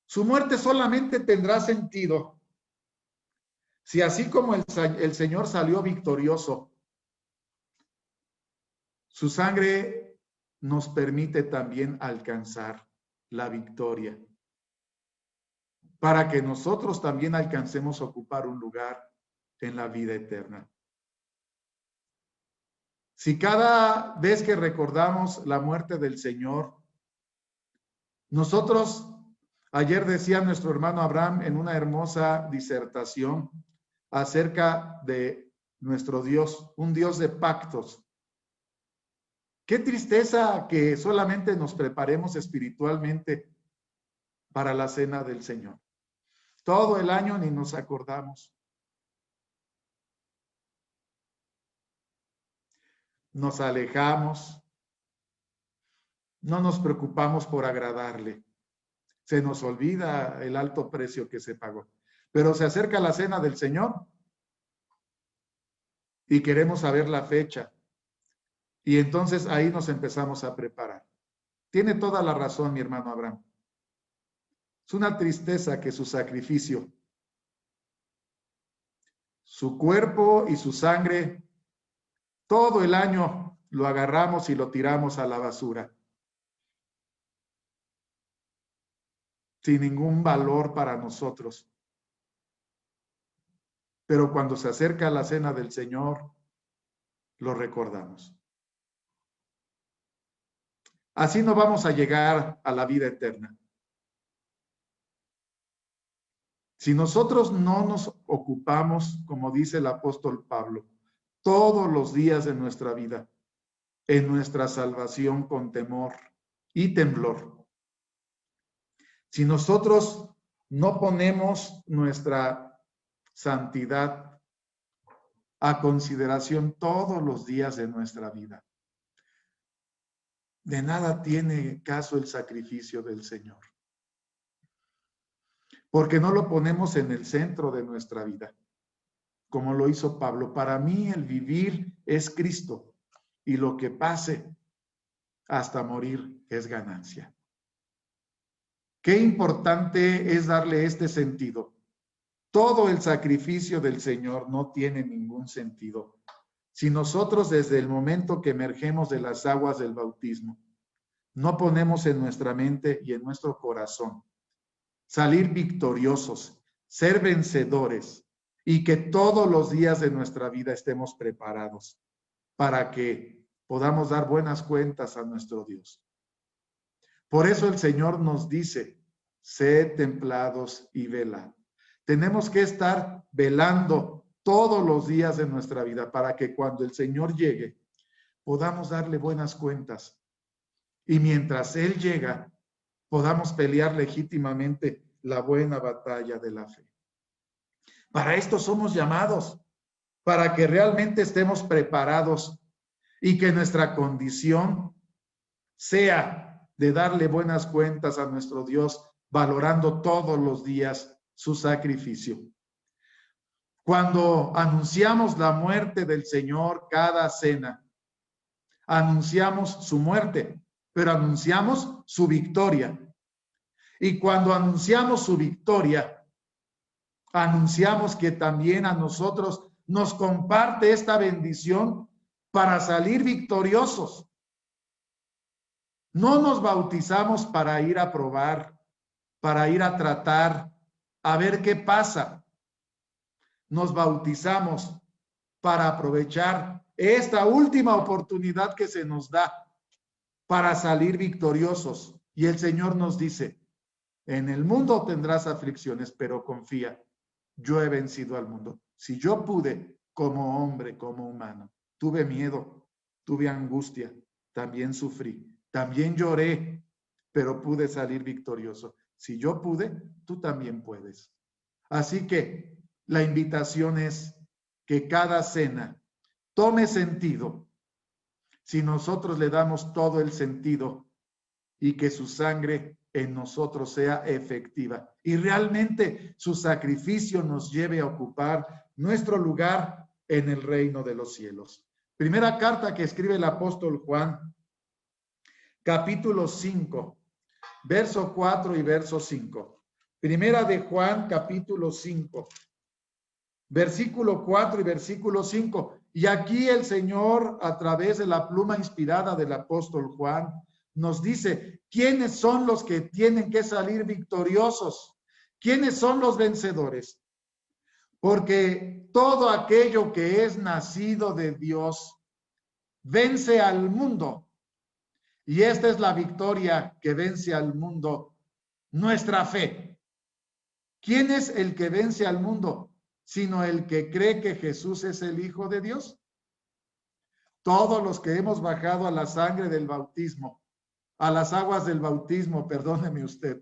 solamente tendrá sentido si así como el Señor salió victorioso, su sangre nos permite también alcanzar la victoria, para que nosotros también alcancemos a ocupar un lugar en la vida eterna. Si cada vez que recordamos la muerte del Señor, nosotros, ayer decía nuestro hermano Abraham en una hermosa disertación acerca de nuestro Dios, un Dios de pactos. Qué tristeza que solamente nos preparemos espiritualmente para la cena del Señor. Todo el año ni nos acordamos. Nos alejamos. No nos preocupamos por agradarle. Se nos olvida el alto precio que se pagó. Pero se acerca la cena del Señor y queremos saber la fecha. Y entonces ahí nos empezamos a preparar. Tiene toda la razón mi hermano Abraham. Es una tristeza que su sacrificio, su cuerpo y su sangre, todo el año lo agarramos y lo tiramos a la basura. Sin ningún valor para nosotros. Pero cuando se acerca la cena del Señor, lo recordamos. Así no vamos a llegar a la vida eterna. Si nosotros no nos ocupamos, como dice el apóstol Pablo, todos los días de nuestra vida, en nuestra salvación con temor y temblor. Si nosotros no ponemos nuestra santidad a consideración todos los días de nuestra vida, de nada tiene caso el sacrificio del Señor. Porque no lo ponemos en el centro de nuestra vida, como lo hizo Pablo. Para mí el vivir es Cristo y lo que pase hasta morir es ganancia. Qué importante es darle este sentido. Todo el sacrificio del Señor no tiene ningún sentido si nosotros desde el momento que emergemos de las aguas del bautismo no ponemos en nuestra mente y en nuestro corazón salir victoriosos, ser vencedores y que todos los días de nuestra vida estemos preparados para que podamos dar buenas cuentas a nuestro Dios. Por eso el Señor nos dice, sed templados y velad. Tenemos que estar velando todos los días de nuestra vida para que cuando el Señor llegue podamos darle buenas cuentas. Y mientras Él llega, podamos pelear legítimamente la buena batalla de la fe. Para esto somos llamados, para que realmente estemos preparados y que nuestra condición sea de darle buenas cuentas a nuestro Dios, valorando todos los días su sacrificio. Cuando anunciamos la muerte del Señor cada cena, anunciamos su muerte, pero anunciamos su victoria. Y cuando anunciamos su victoria, anunciamos que también a nosotros nos comparte esta bendición para salir victoriosos. No nos bautizamos para ir a probar, para ir a tratar, a ver qué pasa. Nos bautizamos para aprovechar esta última oportunidad que se nos da para salir victoriosos. Y el Señor nos dice, en el mundo tendrás aflicciones, pero confía, yo he vencido al mundo. Si yo pude, como hombre, como humano, tuve miedo, tuve angustia, también sufrí, también lloré, pero pude salir victorioso. Si yo pude, tú también puedes. Así que la invitación es que cada cena tome sentido si nosotros le damos todo el sentido y que su sangre en nosotros sea efectiva y realmente su sacrificio nos lleve a ocupar nuestro lugar en el reino de los cielos. Primera carta que escribe el apóstol Juan, capítulo 5, verso 4 y verso 5. Primera de Juan, capítulo 5, versículo 4 y versículo 5. Y aquí el Señor, a través de la pluma inspirada del apóstol Juan, nos dice, ¿quiénes son los que tienen que salir victoriosos? ¿Quiénes son los vencedores? Porque todo aquello que es nacido de Dios vence al mundo. Y esta es la victoria que vence al mundo, nuestra fe. ¿Quién es el que vence al mundo? Sino el que cree que Jesús es el Hijo de Dios. Todos los que hemos bajado a la sangre del bautismo, a las aguas del bautismo, perdóneme usted,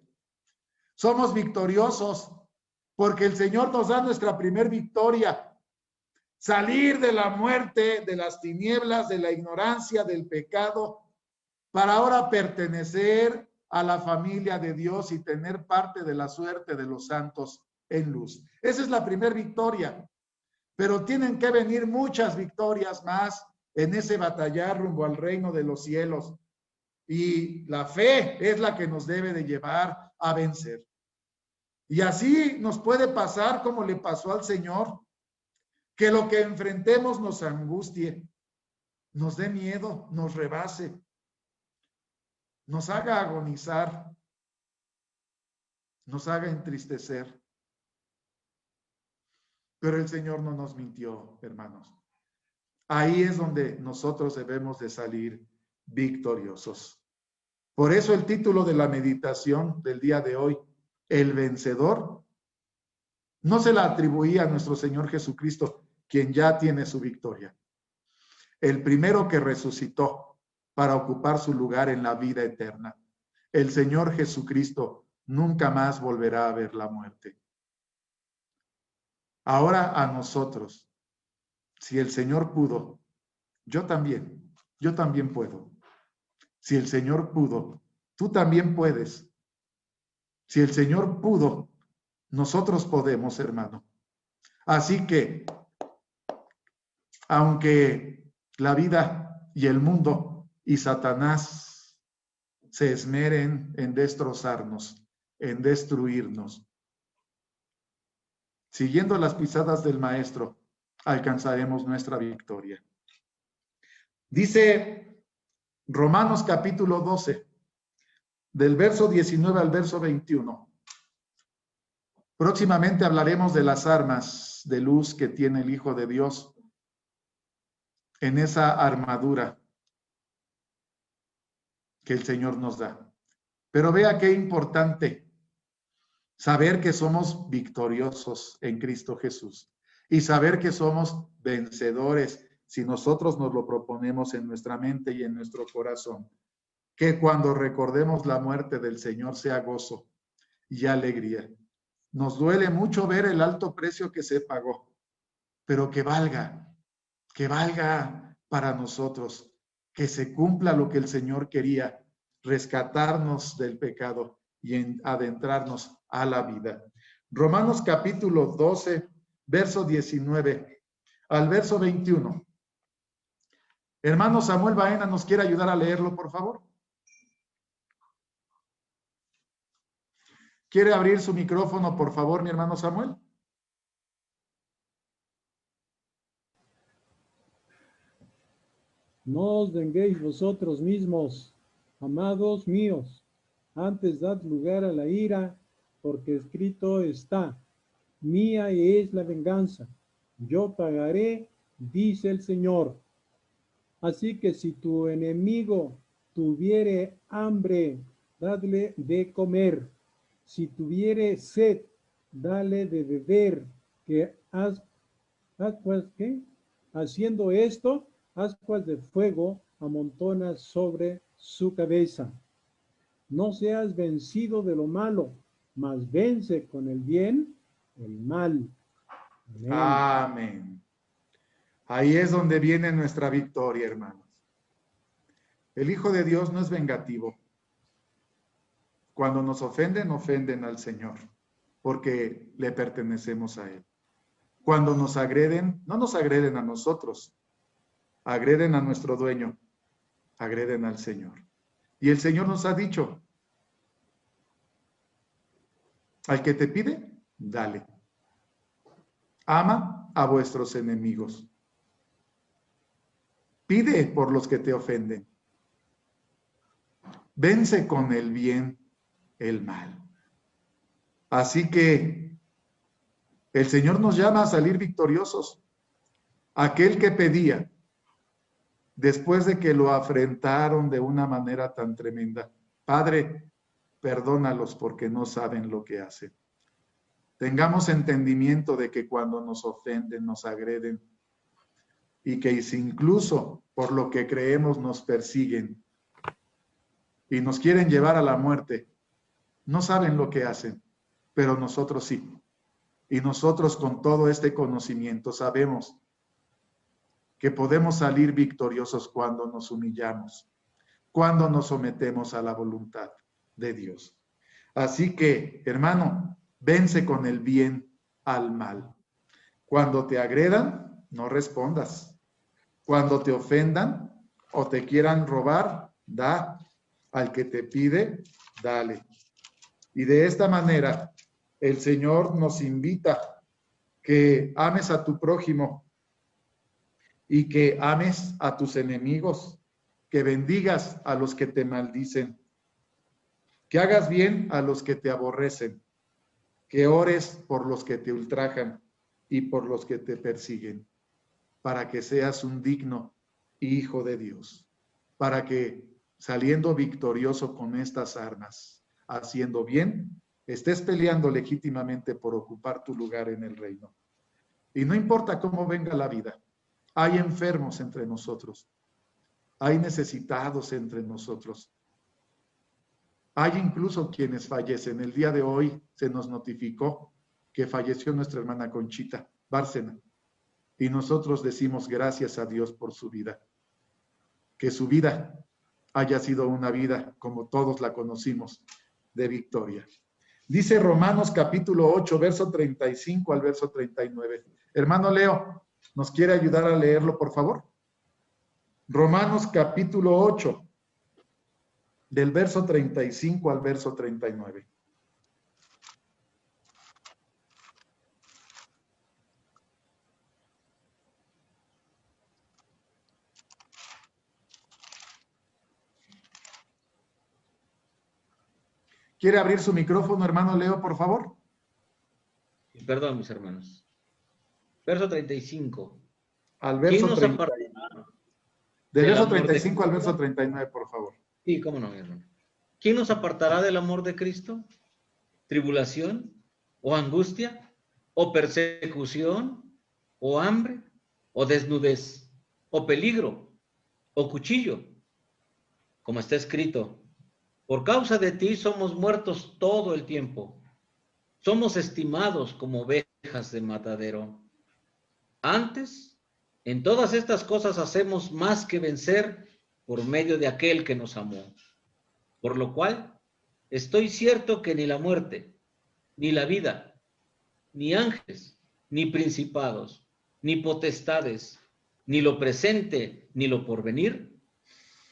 somos victoriosos porque el Señor nos da nuestra primer victoria. Salir de la muerte, de las tinieblas, de la ignorancia, del pecado, para ahora pertenecer a la familia de Dios y tener parte de la suerte de los santos en luz. Esa es la primera victoria. pero tienen que venir muchas victorias más en ese batallar rumbo al reino de los cielos. Y la fe es la que nos debe de llevar a vencer. Y así nos puede pasar como le pasó al Señor, que lo que enfrentemos nos angustie, nos dé miedo, nos rebase, nos haga agonizar, nos haga entristecer. Pero el Señor no nos mintió, hermanos. Ahí es donde nosotros debemos de salir victoriosos. Por eso el título de la meditación del día de hoy, el vencedor, no se la atribuía a nuestro Señor Jesucristo, quien ya tiene su victoria. El primero que resucitó para ocupar su lugar en la vida eterna. El Señor Jesucristo nunca más volverá a ver la muerte. Ahora a nosotros, si el Señor pudo, yo también puedo. Si el Señor pudo, tú también puedes. Si el Señor pudo, nosotros podemos, hermano. Así que, aunque la vida y el mundo y Satanás se esmeren en destrozarnos, en destruirnos, siguiendo las pisadas del Maestro, alcanzaremos nuestra victoria. Dice Romanos capítulo 12, del verso 19 al verso 21. Próximamente hablaremos de las armas de luz que tiene el Hijo de Dios en esa armadura que el Señor nos da. Pero vea qué importante saber que somos victoriosos en Cristo Jesús y saber que somos vencedores si nosotros nos lo proponemos en nuestra mente y en nuestro corazón. Que cuando recordemos la muerte del Señor sea gozo y alegría. Nos duele mucho ver el alto precio que se pagó, pero que valga para nosotros, que se cumpla lo que el Señor quería, rescatarnos del pecado y adentrarnos a la vida. Romanos capítulo 12, verso 19 al verso 21. Hermano Samuel Baena, ¿nos quiere ayudar a leerlo, por favor? ¿Quiere abrir su micrófono, por favor, mi hermano Samuel? No os venguéis vosotros mismos, amados míos, antes dad lugar a la ira, porque escrito está, mía es la venganza, yo pagaré, dice el Señor. Así que si tu enemigo tuviere hambre, dadle de comer. Si tuviere sed, dale de beber, haciendo esto, ascuas de fuego amontonas sobre su cabeza. No seas vencido de lo malo, mas vence con el bien el mal. Amén. Amén. Ahí es donde viene nuestra victoria, hermanos. El Hijo de Dios no es vengativo. Cuando nos ofenden, ofenden al Señor, porque le pertenecemos a Él. Cuando nos agreden, no nos agreden a nosotros, agreden a nuestro dueño, agreden al Señor. Y el Señor nos ha dicho, al que te pide, dale. Ama a vuestros enemigos. Pide por los que te ofenden. Vence con el bien el mal. Así que el Señor nos llama a salir victoriosos. Aquel que pedía, después de que lo afrentaron de una manera tan tremenda, Padre, perdónalos porque no saben lo que hacen. Tengamos entendimiento de que cuando nos ofenden, nos agreden, y que incluso por lo que creemos nos persiguen y nos quieren llevar a la muerte, no saben lo que hacen, pero nosotros sí. Y nosotros con todo este conocimiento sabemos que podemos salir victoriosos cuando nos humillamos, cuando nos sometemos a la voluntad de Dios. Así que, hermano, vence con el bien al mal. Cuando te agredan, no respondas. Cuando te ofendan o te quieran robar, da. Al que te pide, dale. Y de esta manera, el Señor nos invita que ames a tu prójimo y que ames a tus enemigos, que bendigas a los que te maldicen, que hagas bien a los que te aborrecen, que ores por los que te ultrajan y por los que te persiguen, para que seas un digno hijo de Dios, para que saliendo victorioso con estas armas, haciendo bien, estés peleando legítimamente por ocupar tu lugar en el reino. Y no importa cómo venga la vida, hay enfermos entre nosotros, hay necesitados entre nosotros, hay incluso quienes fallecen. El día de hoy se nos notificó que falleció nuestra hermana Conchita Bárcena, y nosotros decimos gracias a Dios por su vida, que su vida haya sido una vida como todos la conocimos, de victoria. Dice Romanos capítulo 8, verso 35 al verso 39. Hermano Leo, ¿nos quiere ayudar a leerlo, por favor? Romanos capítulo 8, del verso 35 al verso 39. ¿Quiere abrir su micrófono, hermano Leo, por favor? Perdón, mis hermanos. Verso 35. Al verso 30. Del verso 35 de... al verso 39, por favor. Sí, cómo no, mi hermano. ¿Quién nos apartará del amor de Cristo? ¿Tribulación? ¿O angustia? ¿O persecución? ¿O hambre? ¿O desnudez? ¿O peligro? ¿O cuchillo? Como está escrito, por causa de ti somos muertos todo el tiempo. Somos estimados como ovejas de matadero. Antes, en todas estas cosas hacemos más que vencer por medio de aquel que nos amó. Por lo cual, estoy cierto que ni la muerte, ni la vida, ni ángeles, ni principados, ni potestades, ni lo presente, ni lo porvenir,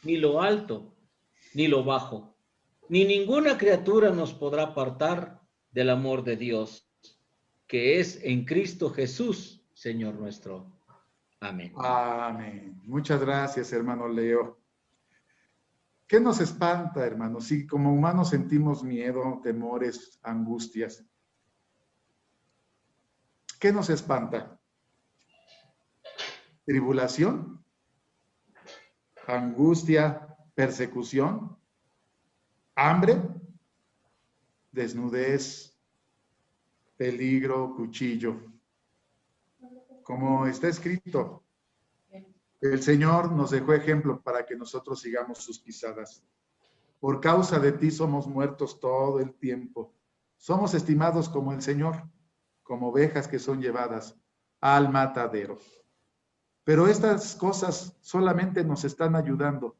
ni lo alto, ni lo bajo, ni ninguna criatura nos podrá apartar del amor de Dios, que es en Cristo Jesús, Señor nuestro. Amén. Amén. Muchas gracias, hermano Leo. ¿Qué nos espanta, hermano? Sí, como humanos sentimos miedo, temores, angustias. ¿Qué nos espanta? ¿Tribulación? ¿Angustia? ¿Persecución? ¿Hambre? ¿Desnudez? ¿Peligro? ¿Cuchillo? Como está escrito, el Señor nos dejó ejemplo para que nosotros sigamos sus pisadas. Por causa de ti somos muertos todo el tiempo. Somos estimados como el Señor, como ovejas que son llevadas al matadero. Pero estas cosas solamente nos están ayudando,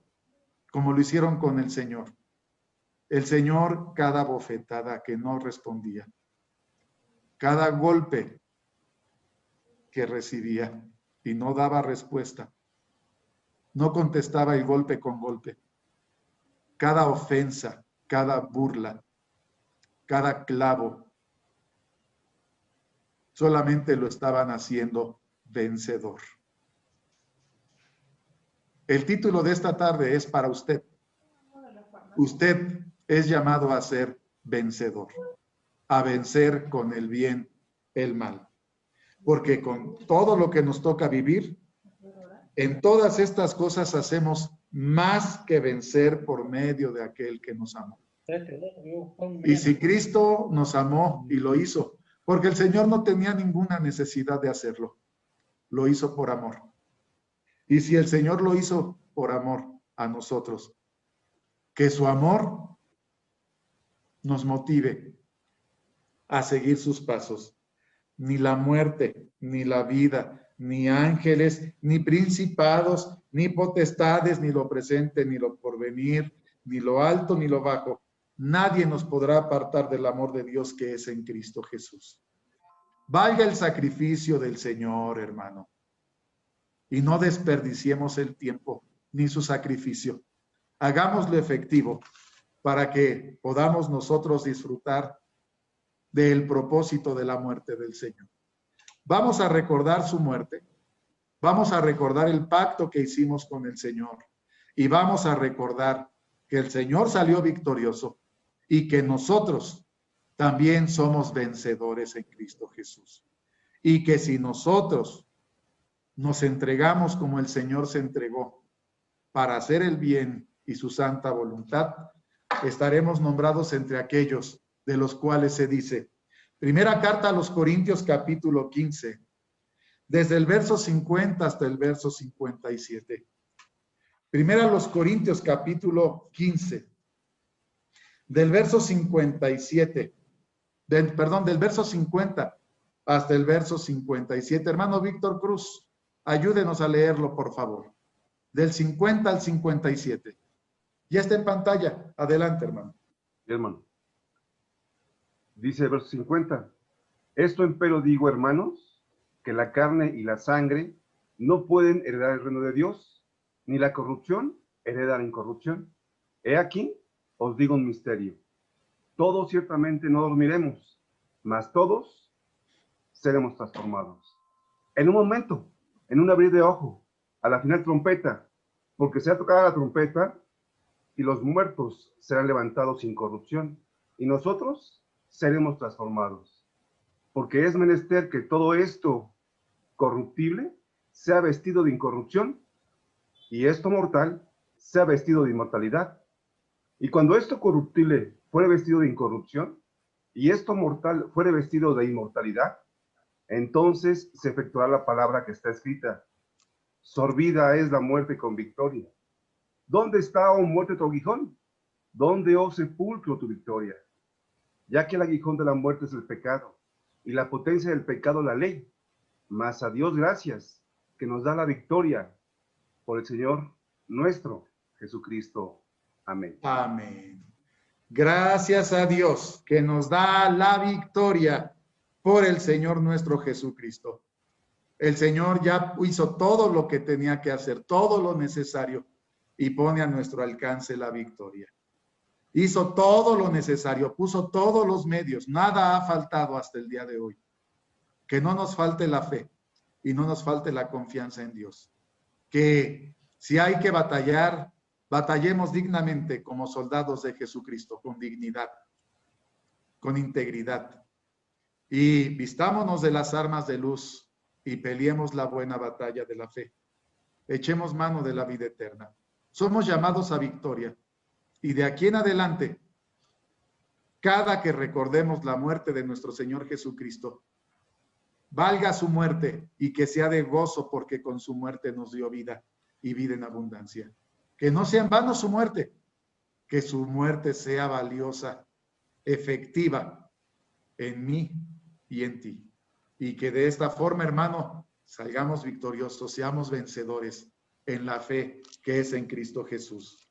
como lo hicieron con el Señor. El Señor, cada bofetada que no respondía, cada golpe que recibía y no daba respuesta, no contestaba el golpe con golpe, cada ofensa, cada burla, cada clavo, solamente lo estaban haciendo vencedor. El título de esta tarde es para usted. Usted es llamado a ser vencedor, a vencer con el bien el mal. Porque con todo lo que nos toca vivir, en todas estas cosas hacemos más que vencer por medio de aquel que nos amó. Y si Cristo nos amó y lo hizo, porque el Señor no tenía ninguna necesidad de hacerlo, lo hizo por amor. Y si el Señor lo hizo por amor a nosotros, que su amor nos motive a seguir sus pasos. Ni la muerte, ni la vida, ni ángeles, ni principados, ni potestades, ni lo presente, ni lo porvenir, ni lo alto, ni lo bajo. Nadie nos podrá apartar del amor de Dios que es en Cristo Jesús. Valga el sacrificio del Señor, hermano. Y no desperdiciemos el tiempo ni su sacrificio. Hagámoslo efectivo para que podamos nosotros disfrutar del propósito de la muerte del Señor. Vamos a recordar su muerte. Vamos a recordar el pacto que hicimos con el Señor. Y vamos a recordar que el Señor salió victorioso y que nosotros también somos vencedores en Cristo Jesús. Y que si nosotros nos entregamos como el Señor se entregó para hacer el bien y su santa voluntad, estaremos nombrados entre aquellos de los cuales se dice, primera carta a los Corintios capítulo 15, desde el verso 50 hasta el verso 57. Primera a los Corintios capítulo 15, del verso 57, del verso 50 hasta el verso 57. Hermano Víctor Cruz, ayúdenos a leerlo, por favor. Del 50 al 57. Ya está en pantalla. Adelante, hermano. Sí, hermano. Dice el verso 50. Esto empero digo, hermanos, que la carne y la sangre no pueden heredar el reino de Dios, ni la corrupción hereda la incorrupción. He aquí, os digo un misterio. Todos ciertamente no dormiremos, mas todos seremos transformados. En un momento, en un abrir de ojo, a la final trompeta, porque será tocada la trompeta y los muertos serán levantados sin corrupción, y nosotros seremos transformados. Porque es menester que todo esto corruptible sea vestido de incorrupción, y esto mortal sea vestido de inmortalidad. Y cuando esto corruptible fuere vestido de incorrupción, y esto mortal fuere vestido de inmortalidad, entonces se efectuará la palabra que está escrita. Sorbida es la muerte con victoria. ¿Dónde está, oh muerte, tu aguijón? ¿Dónde, oh sepulcro, tu victoria? Ya que el aguijón de la muerte es el pecado, y la potencia del pecado la ley. Mas a Dios gracias, que nos da la victoria por el Señor nuestro Jesucristo. Amén. Amén. Gracias a Dios que nos da la victoria por el Señor nuestro Jesucristo. El Señor ya hizo todo lo que tenía que hacer, todo lo necesario, y pone a nuestro alcance la victoria. Hizo todo lo necesario, puso todos los medios, nada ha faltado hasta el día de hoy. Que no nos falte la fe y no nos falte la confianza en Dios. Que si hay que batallar, batallemos dignamente como soldados de Jesucristo, con dignidad, con integridad. Y vistámonos de las armas de luz y peleemos la buena batalla de la fe. Echemos mano de la vida eterna. Somos llamados a victoria. Y de aquí en adelante, cada que recordemos la muerte de nuestro Señor Jesucristo, valga su muerte y que sea de gozo, porque con su muerte nos dio vida y vida en abundancia. Que no sea en vano su muerte, que su muerte sea valiosa, efectiva en mí y en ti. Y que de esta forma, hermano, salgamos victoriosos, seamos vencedores en la fe que es en Cristo Jesús.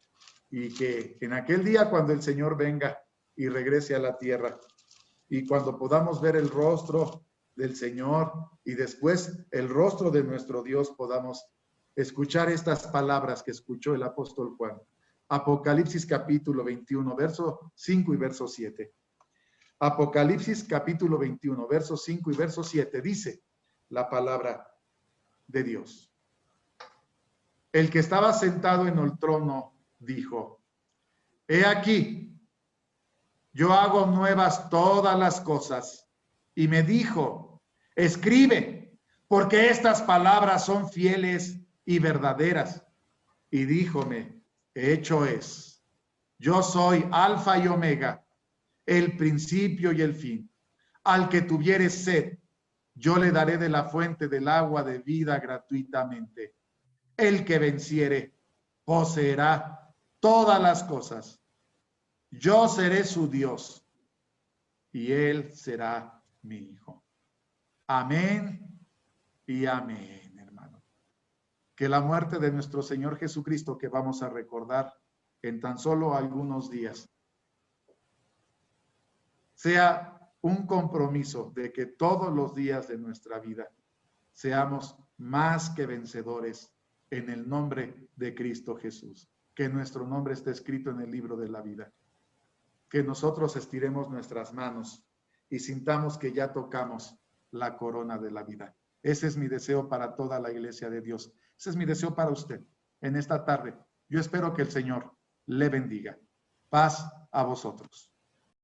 Y que en aquel día, cuando el Señor venga y regrese a la tierra, y cuando podamos ver el rostro del Señor y después el rostro de nuestro Dios, podamos escuchar estas palabras que escuchó el apóstol Juan. Apocalipsis capítulo 21, verso 5 y verso 7. Apocalipsis capítulo 21, verso 5 y verso 7, dice la palabra de Dios. El que estaba sentado en el trono dijo, he aquí, yo hago nuevas todas las cosas. Y me dijo, escribe, porque estas palabras son fieles y verdaderas. Y díjome, hecho es, yo soy Alfa y Omega, el principio y el fin. Al que tuviere sed, yo le daré de la fuente del agua de vida gratuitamente. El que venciere, poseerá todas las cosas. Yo seré su Dios y él será mi hijo. Amén y amén, hermano. Que la muerte de nuestro Señor Jesucristo, que vamos a recordar en tan solo algunos días, sea un compromiso de que todos los días de nuestra vida seamos más que vencedores en el nombre de Cristo Jesús. Que nuestro nombre esté escrito en el libro de la vida. Que nosotros estiremos nuestras manos y sintamos que ya tocamos la corona de la vida. Ese es mi deseo para toda la iglesia de Dios. Ese es mi deseo para usted en esta tarde. Yo espero que el Señor le bendiga. Paz a vosotros.